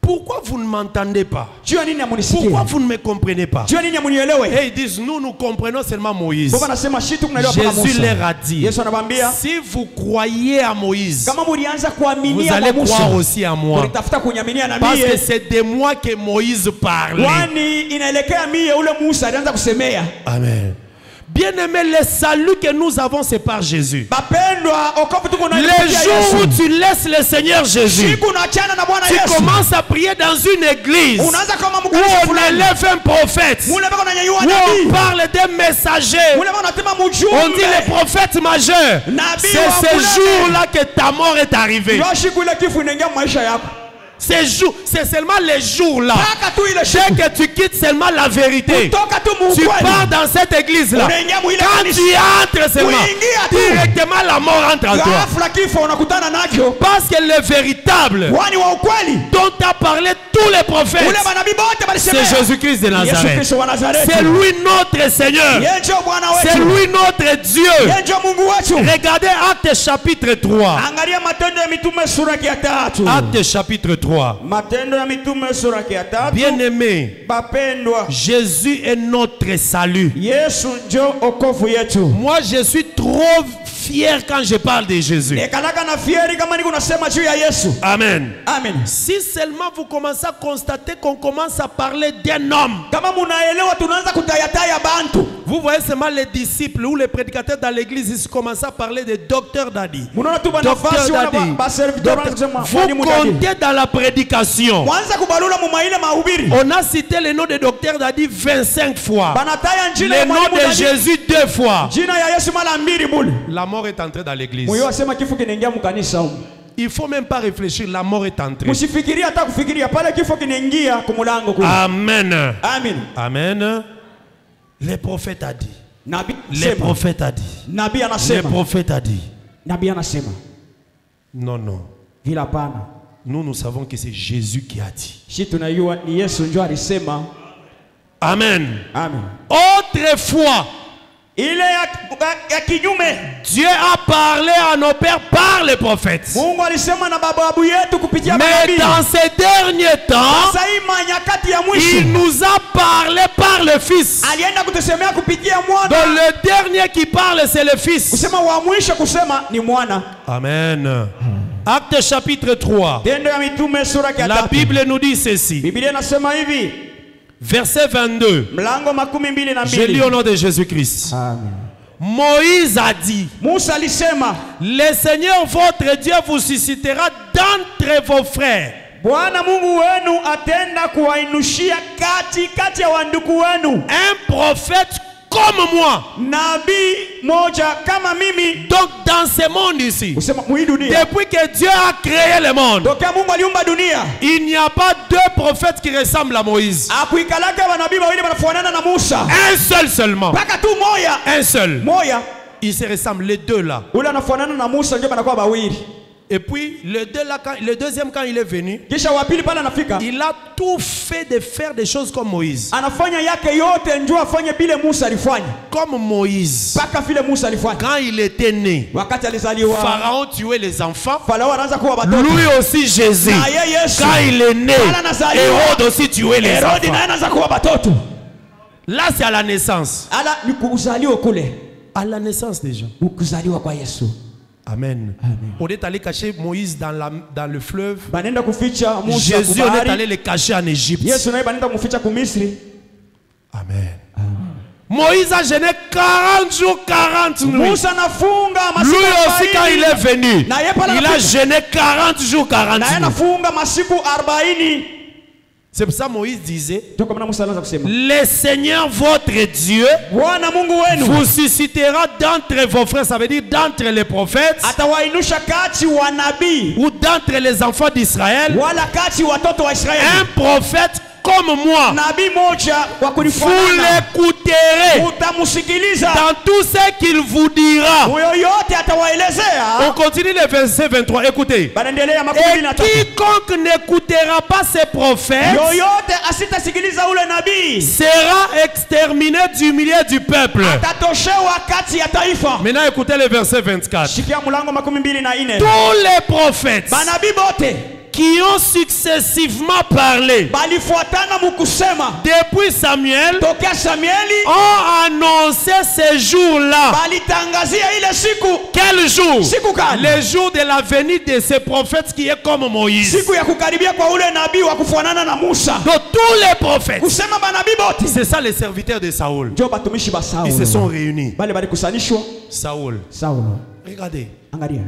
pourquoi vous ne m'entendez pas? Jua nini amunisikie? Pourquoi vous ne me comprenez pas? Jua nini amunielewe? Et ils disent, nous comprenons seulement Moïse. Baba anasema shitu mnaelewa kama Jésus Musa. leur a dit, Yesu anamwambia si vous croyez à Moïse, kama mulianza vous kuaminia allez kwa Musa, croire aussi à moi. mulitafuta kunyaminia na Parce que mie. c'est de moi que Moïse parlait. Kwani inaelekea mie ule Musa alianza kusemea. Amen. Bien-aimé, le salut que nous avons, c'est par Jésus. Bapendwa, okovu tuko na Les jours où tu laisses le Seigneur Jésus, siku unaachana na Bwana tu Yesu. commences à prier dans une église où Unaanza kama mkanisa on fulani. élève un prophète, Mule bako nanyanyua où on nabii. parle des messagers, Mule bako natema on dit mjumbe. les prophètes majeurs. Nabii C'est wa ce kulele. jour-là que ta mort est arrivée. Ndio siku ile kifo inaingia maisha yako. C'est seulement les jours-là. Taka tu ile Dès siku. que tu quittes seulement la vérité, Toka tu tu mukweli. pars dans cette église-là. Unaingia mu ile Quand kanisa. tu entres seulement, Uingia tu. directement la mort entre en toi. Ghafla kifo unakutana nacho. Parce que le véritable Wani wa ukweli. dont a parlé tous les prophètes, Ule manabii bote balisemea. c'est Jésus-Christ de Yesu Nazareth. Kristo wa Nazareti. C'est lui notre Seigneur. Yeye ndio Bwana C'est wetu. lui notre Dieu. Yeye ndio Mungu wetu. Regardez Actes chapitre 3. Angalia Matendo ya Mitume sura ya 3. Actes chapitre 3. Matendo ya Mitume sura ya 3. Bien-aimé, Bapendwa, Jésus est notre salut. Yesu ndio okovu yetu. Moi, je suis trop fier quand je parle de Jésus. Nikalaka na fieri kama niko nasema juu ya Yesu. Amen. Amen. Si seulement vous commencez à constater qu'on commence à parler d'un homme, Kama munaelewa tunaanza kutayataya bantu. vous voyez seulement les disciples ou les prédicateurs dans l'église, ils commencent à parler de docteur Dadi. Munaona tu Docteur banafasi wana Dadi. ba serviteur wanasema Vous wani mudadi. comptez dans la prédication. Mwanza kubalula mu maile mahubiri. On a cité le nom de docteur Dadi 25 fois. Banataya njina ya Le nom mwalimu de Dadi. Jésus 2 fois. Jina ya Yesu mara mbili bule. La mort est entrée dans l'église. Moyo asema kifo kinaingia mkanisa huko. Il ne faut même pas réfléchir, la mort est entrée. Msifikiria hata kufikiria pale kifo kinaingia kumulango kule. Amen. Amen. Amen. Le prophète a dit. Nabii Le sema. prophète a dit. Nabii Le anasema. prophète a dit. Nabii anasema. Non, non. Vila hapana. Nous savons que c'est Jésus qui a dit. Shi tunajua ni Yesu ndio alisema. Amen. Amen. Autrefois, Ile ya kinyume, Dieu a parlé à nos pères par les prophètes. Mungu alisema na babu yetu kupitia Mais manabii. dans ces derniers temps, Sasa hii manyakati ya mwisho, il nous a parlé par le Fils. alienda kutusemea kupitia mwana. Donc le dernier qui parle, c'est le Fils. Kusema wa mwisho kusema ni mwana. Amen. Acte chapitre 3. Tendo ya mitume sura ya La 3. Bible nous dit ceci. Biblia inasema hivi. Verset 22. Mlango 22. Je lis au nom de Jésus-Christ. Amen. Moïse a dit, Musa alisema, le Seigneur votre Dieu vous suscitera d'entre vos frères Bwana Mungu wenu atenda kuwainushia kati ya wandugu wenu un prophète comme moi. nabii moja kama mimi. Donc dans ce monde ici, Usema mwi dunia, depuis que Dieu a créé le monde, tokea Mungu aliumba dunia, il n'y a pas deux prophètes qui ressemblent à Moïse. akuikalaka wanabii wawili wanafanana na Musa. Un seul seulement. Paka tu moya. Un seul. Moya. Ils se ressemblent, les deux là. Ule anafanana na Musa ndio banakuwa bawili. Et puis le deuxième quand il est venu, Kisha wa pili pale anafika, il a tout fait de faire des choses comme Moïse. anafanya yake yote njoo afanye bile Musa alifanya. Comme Moïse. Paka vile Musa alifanya. Quand il était né, Wakati alizaliwa, Pharaon tuait les enfants. Farao anaanza kuwa watoto. Lui aussi Jésus. Na yeye Yesu, Quand il est né, Hérode aussi tuait les Herodi naye enfants. anaanza kuwa watoto. Là c'est à la naissance. Ala ni kuzaliwa kule. À la naissance déjà. Kuzaliwa kwa Yesu. Amen. On est allé cacher Moïse dans le fleuve. Banenda kuficha Musa Jésus, on est kubahari. allé le cacher en Égypte. Yesu naye banenda kumficha ku Misri. Amen. Moïse a jeûné 40 jours, 40 nuits. Musa nafunga masiku Lui aussi, quand il est venu, Na ye pala il a jeûné 40 jours, 40 na yeye nuits. nafunga masiku 40. C'est pour ça que Moïse disait, Ndio kama Musa anaanza kusema, le Seigneur votre Dieu Bwana Mungu wenu vous suscitera d'entre vos frères, ça veut dire d'entre les prophètes atawainusha kati wa nabii ou d'entre les enfants d'Israël, wala kati watoto wa Israeli un prophète comme moi. nabii moja wa Vous kunifanana. l'écouterez Utamusikiliza dans tout ce qu'il vous dira. huyo yote atawaelezea. On continue le verset 23, écoutez. Banaendelea Et 23. quiconque n'écoutera pas ces prophètes Yoyote asitasikiliza ule nabii sera exterminé du milieu du peuple. atatoshewa kati ya taifa. Maintenant écoutez le verset 24. Shikia mlango 24. Tous les prophètes Banabii bote qui ont successivement parlé balifuatana mukusema depuis Samuel tokea Samueli, ont annoncé ces jours-là. balitangazia ile siku. Quel jour? Siku gani? Le jour de la venue de ces prophètes qui est comme Moïse. Siku ya kukaribia kwa ule nabii wa kufanana na Musa. Donc tous les prophètes, Kusema banabii bote c'est ça les serviteurs de Saoul. ndio batumishi ba Saulo. Ils se sont réunis. Bale balikusanishwa Saoul. Saulo. Regardez. Angalia.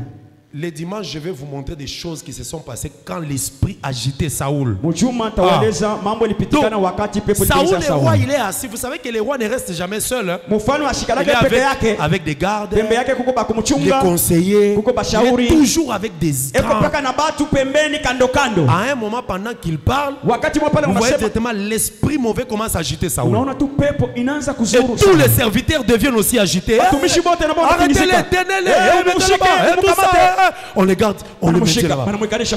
Les dimanches, je vais vous montrer des choses qui se sont passées quand l'esprit agitait Saoul. Mjuma tawaeleza mambo ilipitikana wakati pepo Saoul, ilipisa le roi, Saulo. il est assis. Vous savez que le roi ne reste jamais seul. Hein? Mfano Il ashikalake est peke yake. avec des gardes, Pembe yake kuko ba les kumchunga. conseillers. Kuko Il bashauri. est toujours avec des Eko grands. paka na batu pembeni kando kando. À un moment, pendant qu'il parle, Wakati mwa pale vous voyez unasema directement l'esprit mauvais commence à agiter Saoul. unaona tu pepo inaanza Et kuzuru. tous les serviteurs deviennent aussi agités. Watumishi bote na bwana Arrêtez-les, kunisika. tenez-les, Mshike, tout ça. mkamate. On les garde, on les maintient là-bas.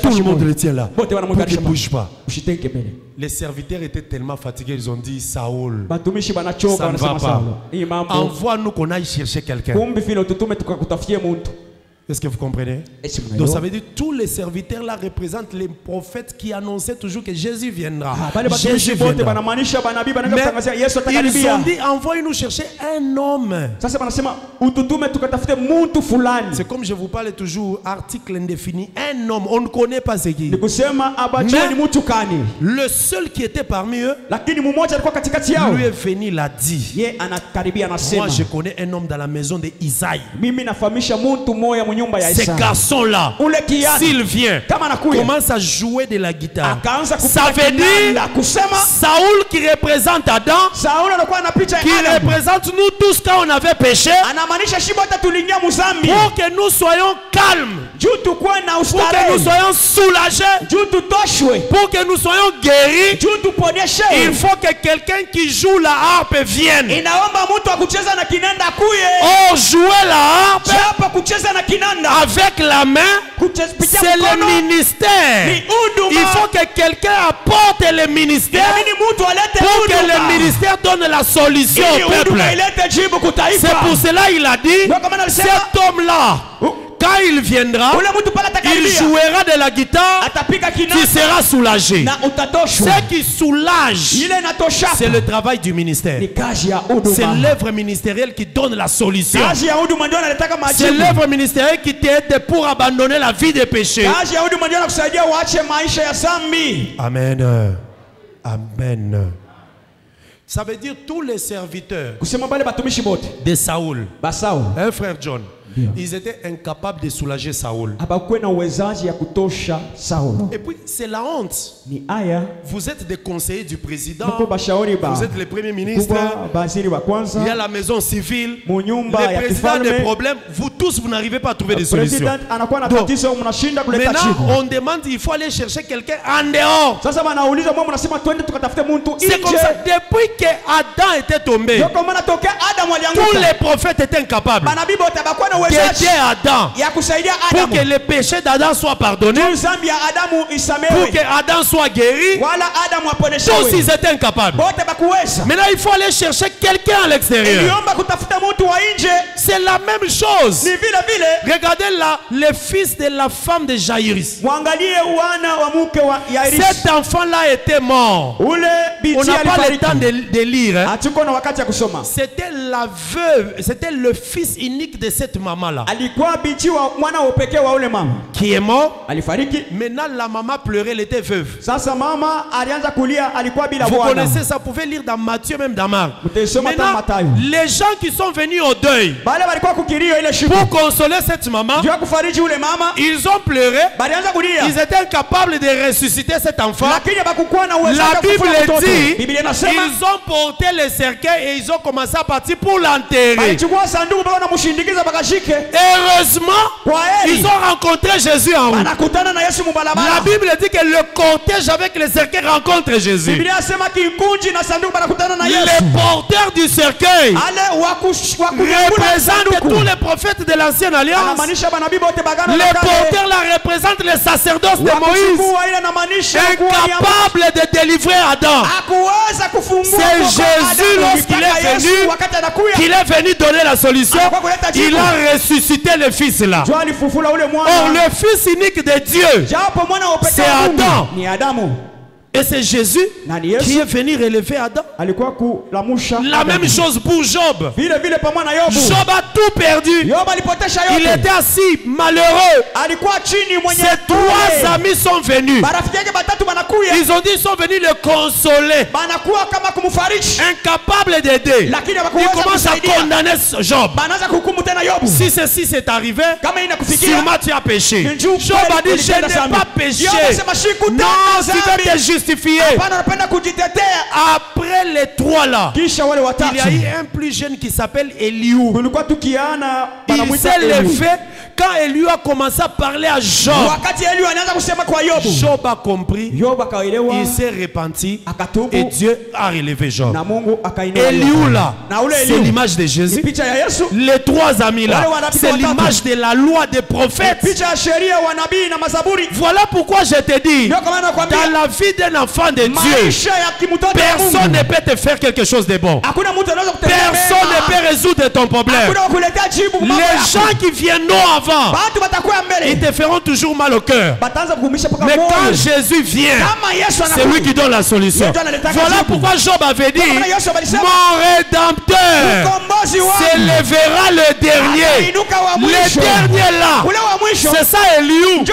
Tout le monde les tient là. Pour qu'ils ne bougent pas. Ushiteke mbele. Les serviteurs étaient tellement fatigués, ils ont dit Saoul, Batumishi banachoka ça ne va wanasema pas. Saulo. Hii mambo Envoie-nous qu'on aille chercher quelqu'un. kumbi vile ututume tukakutafutie mtu. Est-ce que vous comprenez? Esi Donc mnaelewa? ça veut dire que tous les serviteurs là représentent les prophètes qui annonçaient toujours que Jésus viendra. Bale batumishi Jésus bote viendra. banamaanisha banabii banaenda Mais kutangazia Yesu ils atakaribia. ont dit envoyez-nous chercher un homme. Sasa banasema ututume tukatafute mtu fulani. C'est comme je vous parle toujours, article indéfini. Un homme, on ne connaît pas ce qui. Ni kusema abajue Mais- ni mtu kani. Le seul qui était parmi eux, Lakini mmoja alikuwa katikati yao. lui est venu, il a dit. Ye anakaribia anasema, Moi je connais un homme dans la maison de Isaïe. mimi nafahamisha mtu moya mnyumba ya Ce Isaya. garçon-là, Ule kiana s'il vient, kama anakuya commence à jouer de la guitare. akaanza Ça kupiga veut dire kinanda kusema Saoul qui représente Adam, Sauli anakuwa na picha qui ya Adam. représente nous tous quand on avait péché, Anamaanisha shiba hata tuliingia muzambi. pour que nous soyons calmes, Juu tukuwe na pour que nous ustarehe. soyons soulagés, Juu tutoshwe. pour que nous soyons guéris. Juu tuponyeshe. Il faut que quelqu'un qui joue la harpe vienne. Inaomba mtu akucheza na kinanda akuye. Or, jouer la harpe, Japo avec la main, c'est le ministère. Il faut que quelqu'un apporte le ministère pour que le ministère donne la solution au peuple. C'est pour cela il a dit, cet homme-là, quand il viendra, il jouera de la guitare, tu seras soulagé. Ce qui soulage, c'est le travail du ministère. C'est l'œuvre ministérielle qui donne la solution. C'est l'œuvre ministérielle qui t'aide pour abandonner la vie des péchés. Amen. Amen. Ça veut dire tous les serviteurs de Saoul, un frère John, ils étaient incapables de soulager Saoul. Et puis c'est la honte. Vous êtes des conseillers du président, vous êtes les premiers ministres, il y a la maison civile, les présidents des problèmes, vous tous vous n'arrivez pas à trouver des solutions. Donc, maintenant on demande, il faut aller chercher quelqu'un en dehors. C'est comme ça, depuis que Adam était tombé, tous les prophètes étaient incapables d'aider Adam pour que les péchés d'Adam soient pardonnés, pour que Adam soit guéri. Tous ils étaient incapables. Maintenant il faut aller chercher quelqu'un à l'extérieur. C'est la même chose. Regardez là, le fils de la femme de Jaïrus. Cet enfant là était mort. On n'a pas le temps de lire, hein. C'était la veuve, c'était le fils unique de cette maman là qui est mort. Maintenant la maman pleurait, elle était veuve. Vous connaissez ça, vous pouvez lire dans Matthieu, même dans Marc. Maintenant, les gens qui sont venus au deuil pour consoler cette maman, ils ont pleuré, ils étaient incapables de ressusciter cet enfant. La Bible dit, ils ont porté le cercueil et ils ont commencé à partir pour l'enterrer. Heureusement, ils ont rencontré Jésus en route. La Bible dit que le cortège avec le cercueil rencontre Jésus. Les porteurs du cercueil représentent tous les prophètes de l'ancienne alliance. Les porteurs là représentent les sacerdoces de Moïse, incapables de délivrer Adam. C'est Jésus lorsqu'il est venu, qu'il est venu donner la solution. Il a ressuscité le fils là. Or le fils unique de Dieu, c'est Adam. Et c'est Jésus qui est venu relever Adam. La même chose pour Job. Job a tout perdu. Il était assis malheureux. Ses trois amis sont venus. Ils ont dit, ils sont venus le consoler. Incapable d'aider. Ils commencent à condamner Job. Si ceci s'est arrivé, sûrement tu as péché. Job a dit, je n'ai pas péché. Non, tu veux te justifier. Après les trois là, il y a eu un plus jeune qui s'appelle Eliou. Il s'est levé quand Eliou a commencé à parler à Job. Job a compris, il s'est repenti et Dieu a relevé Job. Eliou là, c'est l'image de Jésus. Les trois amis là, c'est l'image de la loi des prophètes. Voilà pourquoi je te dis, dans la vie d'un enfant de Dieu, personne ne peut te faire quelque chose de bon. Personne ne peut résoudre ton problème. Les gens qui viennent avant, ils te feront toujours mal au cœur. Mais quand Jésus vient, c'est lui qui donne la solution. Voilà pourquoi Job avait dit, mon rédempteur s'élèvera le dernier. Le dernier là, c'est ça Eliou.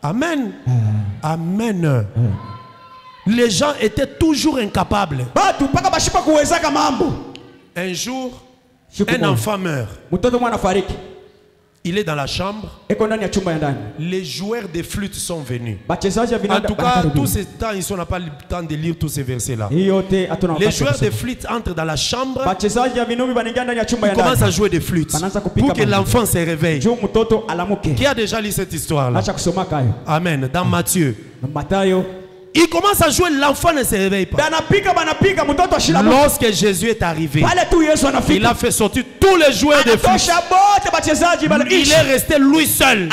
Amen. Amen. Les gens étaient toujours incapables. Un jour, un enfant meurt. Il est dans la chambre. Les joueurs de flûte sont venus. En tout cas, tout ce temps, ils n'ont pas le temps de lire tous ces versets-là. Les joueurs de flûte entrent dans la chambre. Ils commencent à jouer des flûtes pour que l'enfant se réveille. Qui a déjà lu cette histoire-là? Amen. Dans Matthieu. Il commence à jouer, l'enfant ne se réveille pas. Lorsque Jésus est arrivé, il a fait sortir tous les joueurs de flûte. Il est resté lui seul.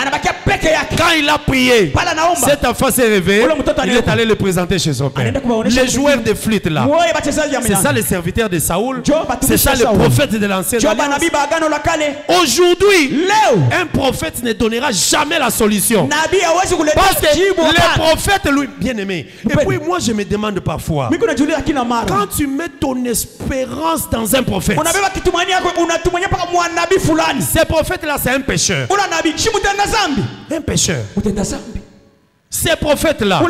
Quand il a prié, cet enfant s'est réveillé. Il est allé le présenter chez son père. Les joueurs de flûte là, c'est ça les serviteurs de Saoul. C'est ça les prophètes de l'ancienne alliance. Aujourd'hui, un prophète ne donnera jamais la solution. Parce que les prophètes, lui, bien aimé. Et puis moi je me demande parfois, quand tu mets ton espérance dans un prophète, ce prophète là c'est un pécheur. Un pécheur. Ces prophètes-là,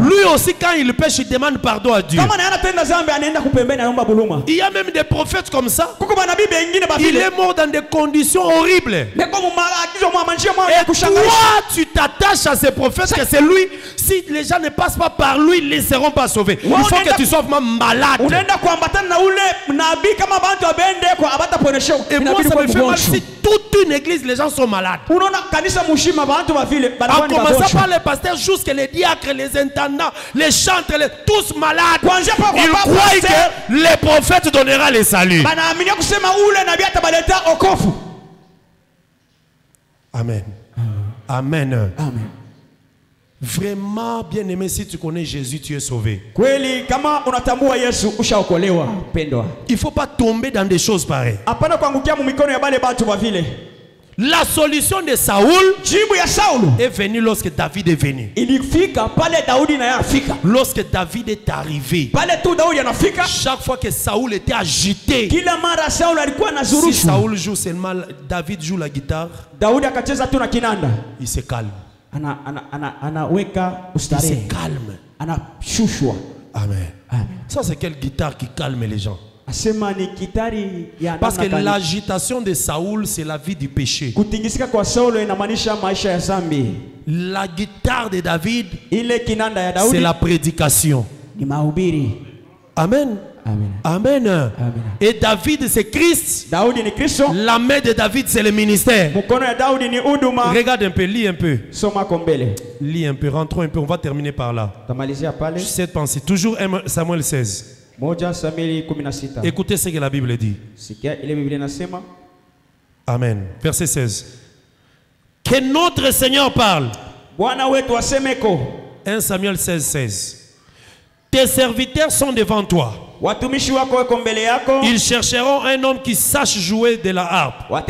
lui aussi quand il pêche, il demande pardon à Dieu. Il y a même des prophètes comme ça. Il est mort dans des conditions horribles. Et toi, tu t'attaches à ces prophètes que c'est lui. Si les gens ne passent pas par lui, ils ne seront pas sauvés. Il faut que tu sois vraiment malade. Et moi, ça me fait mal si toute une église, les gens sont malades. En commençant par les pasteurs, jusqu'à les diacres, les intendants, les chantres, tous malades. Ils croient que les prophètes donnera les saluts. Amen. Amen. Amen. Vraiment, bien aimé, si tu connais Jésus, tu es sauvé. Il ne faut pas tomber dans des choses pareilles. La solution de Saoul est venue lorsque David est venu. Lorsque David est arrivé, chaque fois que Saoul était agité, si Saoul joue seulement, David joue la guitare, il se calme. Il se calme. Amen. Ça c'est quelle guitare qui calme les gens? Parce que l'agitation de Saoul, c'est la vie du péché. La guitare de David, c'est la prédication. Amen. Amen. Amen. Amen. Et David, c'est Christ. La main de David, c'est le ministère. Regarde un peu, lis un peu. Lis un peu, rentrons un peu, on va terminer par là. Cette pensée, toujours Samuel 16. Écoutez ce que la Bible dit. Amen. Verset 16. Que notre Seigneur parle. 1 Samuel 16, 16. Tes serviteurs sont devant toi. Ils chercheront un homme qui sache jouer de la harpe. Quand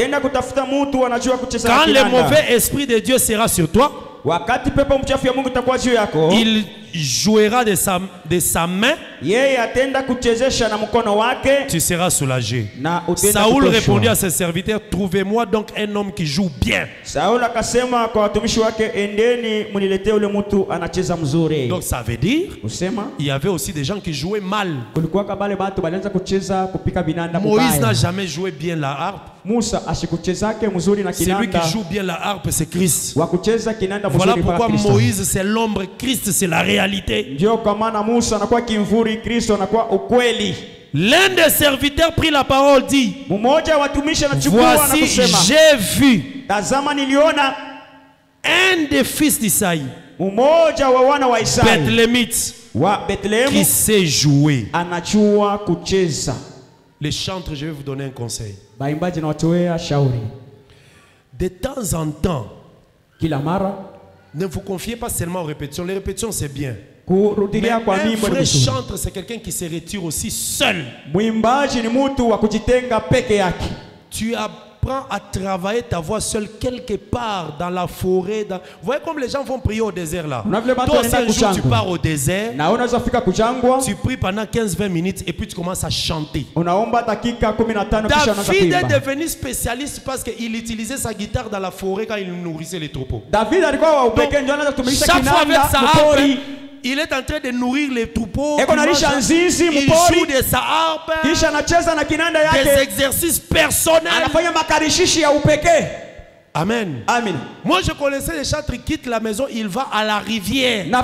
le mauvais esprit de Dieu sera sur toi, il jouera de sa main. Tu seras soulagé. Saoul répondit à ses serviteurs, trouvez-moi donc un homme qui joue bien. Donc ça veut dire il y avait aussi des gens qui jouaient mal. Moïse n'a jamais joué bien la harpe. Celui qui joue bien la harpe, c'est Christ. Voilà pourquoi Moïse, c'est l'ombre, Christ, c'est la réalité. L'un des serviteurs prit la parole, dit, voici, j'ai vu un des fils d'Isaïe, Bethlémite, qui sait jouer. Les chantres, je vais vous donner un conseil. De temps en temps, ne vous confiez pas seulement aux répétitions. Les répétitions, c'est bien. Mais un vrai chantre, c'est quelqu'un qui se retire aussi seul. Tu apprends à travailler ta voix seule quelque part dans la forêt. Vous voyez comme les gens vont prier au désert là. Toi aussi un jour tu pars au désert. Tu pries pendant 15-20 minutes et puis tu commences à chanter. David est devenu spécialiste parce qu'il utilisait sa guitare dans la forêt quand il nourrissait les troupeaux. Donc, chaque fois avec sa harpe, il est en train de nourrir les troupeaux. Il joue de sa harpe, des exercices personnels. Amen. Amen. Moi je connaissais les chantres qui quittent la maison, il va à la rivière. Il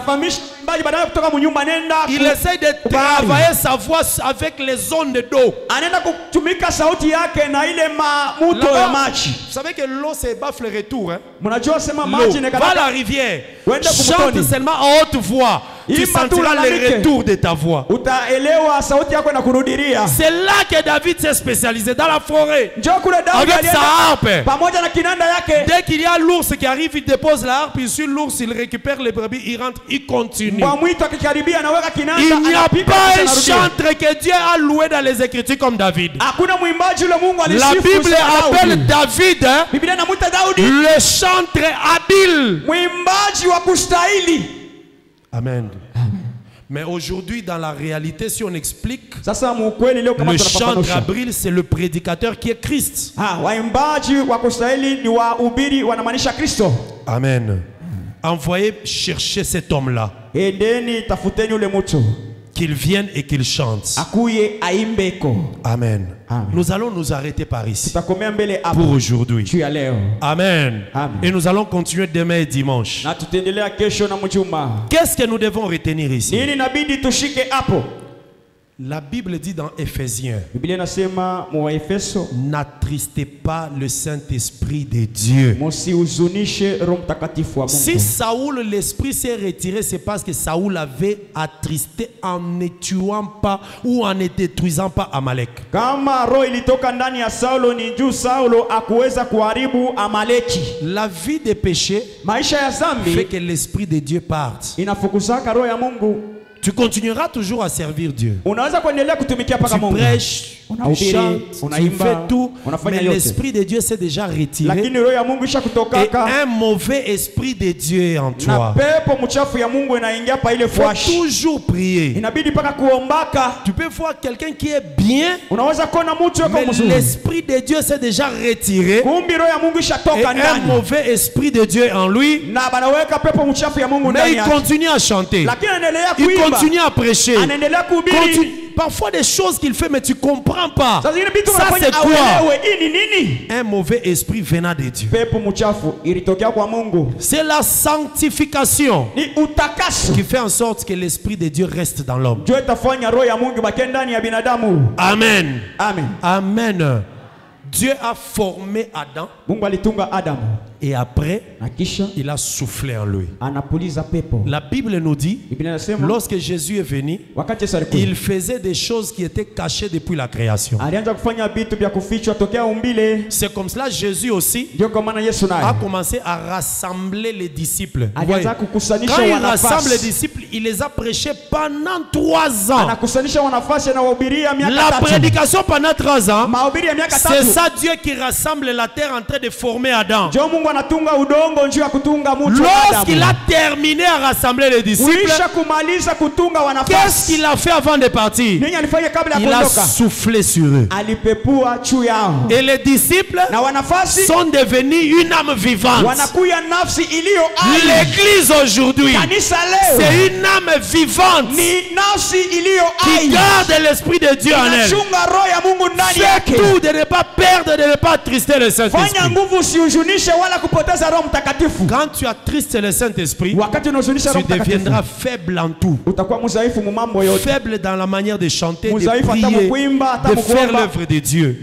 essaie de travailler sa voix avec les ondes d'eau. Vous savez que l'eau c'est baffe le retour. Hein? L'eau va à la rivière. Chante seulement en haute voix. Tu sentiras le retour de ta voix. C'est là que David s'est spécialisé, dans la forêt. Avec sa harpe. Dès qu'il y a l'ours qui arrive, il dépose la harpe. Sur l'ours, il récupère les brebis, il rentre, il continue. Il n'y a pas un chantre que Dieu a loué dans les Écritures comme David. La Bible appelle David le chantre habile. Amen. Mais aujourd'hui, dans la réalité, si on explique, le chantre habile, c'est le prédicateur qui est Christ. Amen. Envoyez chercher cet homme-là. Qu'il vienne et qu'il chante. Amen. Nous allons nous arrêter par ici pour aujourd'hui. Amen. Et nous allons continuer demain et dimanche. Qu'est-ce que nous devons retenir ici? La Bible dit dans Éphésiens, n'attristez pas le Saint-Esprit de Dieu. Si Saoul, l'Esprit s'est retiré, c'est parce que Saoul avait attristé en ne tuant pas ou en ne détruisant pas Amalek. La vie des péchés fait que l'Esprit de Dieu parte. Tu continueras toujours à servir Dieu. Tu prêches, tu chantes, tu fais tout, mais l'Esprit de Dieu s'est déjà retiré. Et un mauvais esprit de Dieu est en toi. Il faut toujours prier. Tu peux voir quelqu'un qui est bien, mais l'Esprit de Dieu s'est déjà retiré. Et un mauvais esprit de Dieu en lui, mais il continue à chanter. Il continue à prêcher. Parfois des choses qu'il fait, mais tu ne comprends pas. Ça c'est quoi? Un mauvais esprit venant de Dieu. C'est la sanctification qui fait en sorte que l'Esprit de Dieu reste dans l'homme. Amen. Amen. Dieu a formé Adam. Et après, il a soufflé en lui. La Bible nous dit, lorsque Jésus est venu, il faisait des choses qui étaient cachées depuis la création. C'est comme cela Jésus aussi a commencé à rassembler les disciples. Quand il rassemble les disciples, il les a prêchés pendant 3 ans. La prédication pendant 3 ans, c'est ça Dieu qui rassemble la terre en train de former Adam. Lorsqu'il a terminé à rassembler les disciples, qu'est-ce qu'il a fait avant de partir? Il a soufflé sur eux. Et les disciples sont devenus une âme vivante. L'église aujourd'hui, c'est une âme vivante qui garde l'Esprit de Dieu en elle. Fais tout de ne pas perdre, de ne pas attrister le Saint-Esprit. Quand tu attristes le Saint-Esprit, tu deviendras faible en tout. Faible dans la manière de chanter, de prier, de faire l'œuvre de Dieu.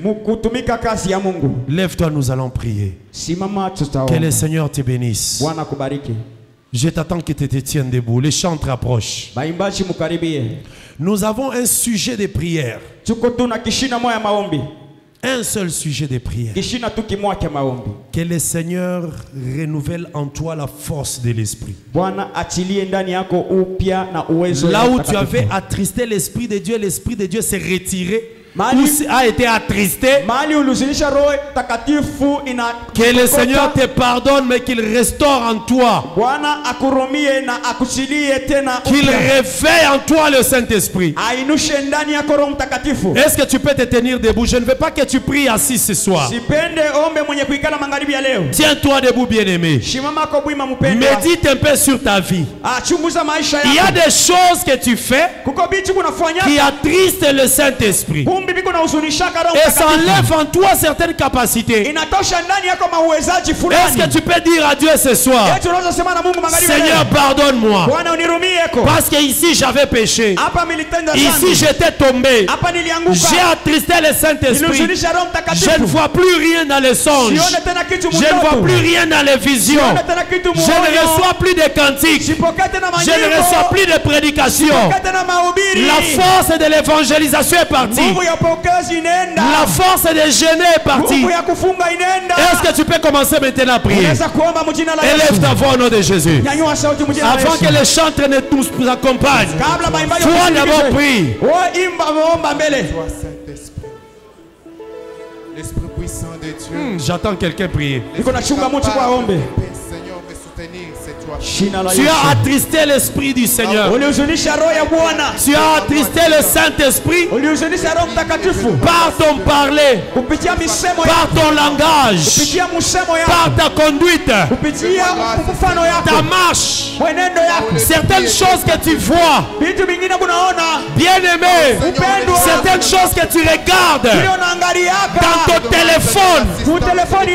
Lève-toi, nous allons prier. Que le Seigneur te bénisse. Je t'attends que tu te tiennes debout. Les chants te rapprochent. Nous avons un sujet de prière. Un seul sujet de prière. Que le Seigneur renouvelle en toi la force de l'Esprit. Là où tu avais attristé l'Esprit de Dieu s'est retiré. Ou a été attristé. Que le Seigneur te pardonne, mais qu'il restaure en toi. Qu'il réveille en toi le Saint-Esprit. Est-ce que tu peux te tenir debout? Je ne veux pas que tu pries assis ce soir. Tiens-toi debout, bien-aimé. Médite un peu sur ta vie. Il y a des choses que tu fais qui attristent le Saint-Esprit. Et ça enlève en toi certaines capacités. Est-ce que tu peux dire à Dieu ce soir, Seigneur, pardonne-moi, parce que ici j'avais péché, ici j'étais tombé, j'ai attristé le Saint-Esprit, je ne vois plus rien dans les songes, je ne vois plus rien dans les visions, je ne reçois plus de cantiques, je ne reçois plus de prédications. La force de l'évangélisation est partie, la force de jeûner est partie. Est-ce que tu peux commencer maintenant à prier? Élève ta voix au nom de Jésus. Avant que les chantres ne nous accompagnent, toi d'abord prie. L'Esprit puissant de Dieu. J'entends quelqu'un prier. Seigneur, me soutenir, c'est toi. Tu as attristé l'Esprit du Seigneur. Tu as attristé le Saint-Esprit par ton parler, par ton langage, par ta conduite, ta marche, certaines choses que tu vois, bien aimé, certaines choses que tu regardes dans ton téléphone,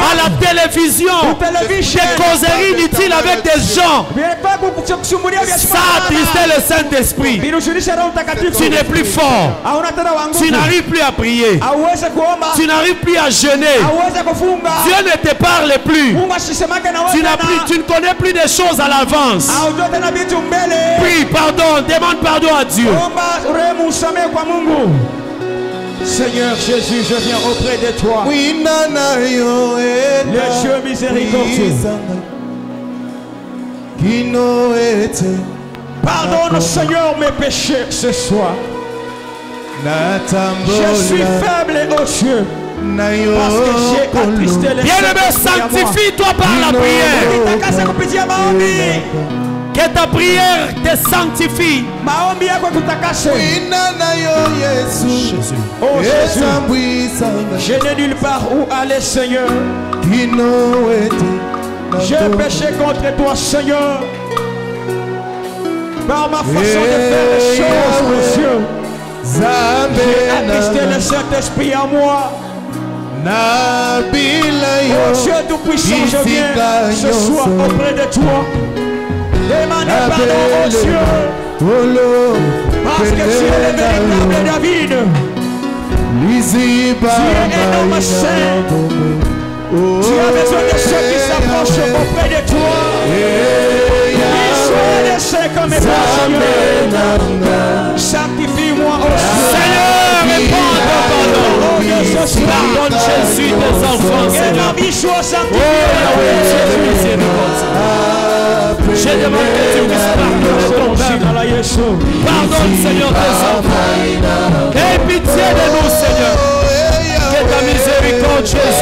à la télévision, des causeries inutiles avec des gens. Ça a attristé le Saint-Esprit. Tu n'es plus fort. Tu n'arrives plus à prier. Tu n'arrives plus à jeûner. Dieu ne te parle plus. Tu ne connais plus des choses à l'avance. Prie, pardon, demande pardon à Dieu. Seigneur Jésus, je viens auprès de toi. Le Dieu miséricordieux. Pardonne, Seigneur, mes péchés ce soir. Je suis faible, ô Dieu, parce que j'ai attristé les Bien-aimé, sanctifie-toi par la prière. Que ta prière te sanctifie. Jésus. Oh Jésus, je n'ai nulle part où aller, Seigneur. J'ai péché contre toi, Seigneur, par ma façon de faire les choses, monsieur. J'ai attristé le Saint-Esprit en moi. Oh Dieu Tout-Puissant, je viens ce soir auprès de toi. Demandez pardon, oh Dieu, parce que tu es le véritable David. Tu es un homme saint. Tu as besoin de ceux qui s'approchent auprès de toi. Sois les saints comme toi, Seigneur. Sanctifie-moi, oh Seigneur, réponds à ton pardon. Pardonne Jésus tes enfants, Seigneur. Oh Jésus, miséricorde. Je demande que tu puisses pardonner ton peuple. Pardonne, Seigneur, tes enfants. Aie pitié de nous, Seigneur. Que ta miséricorde, Jésus.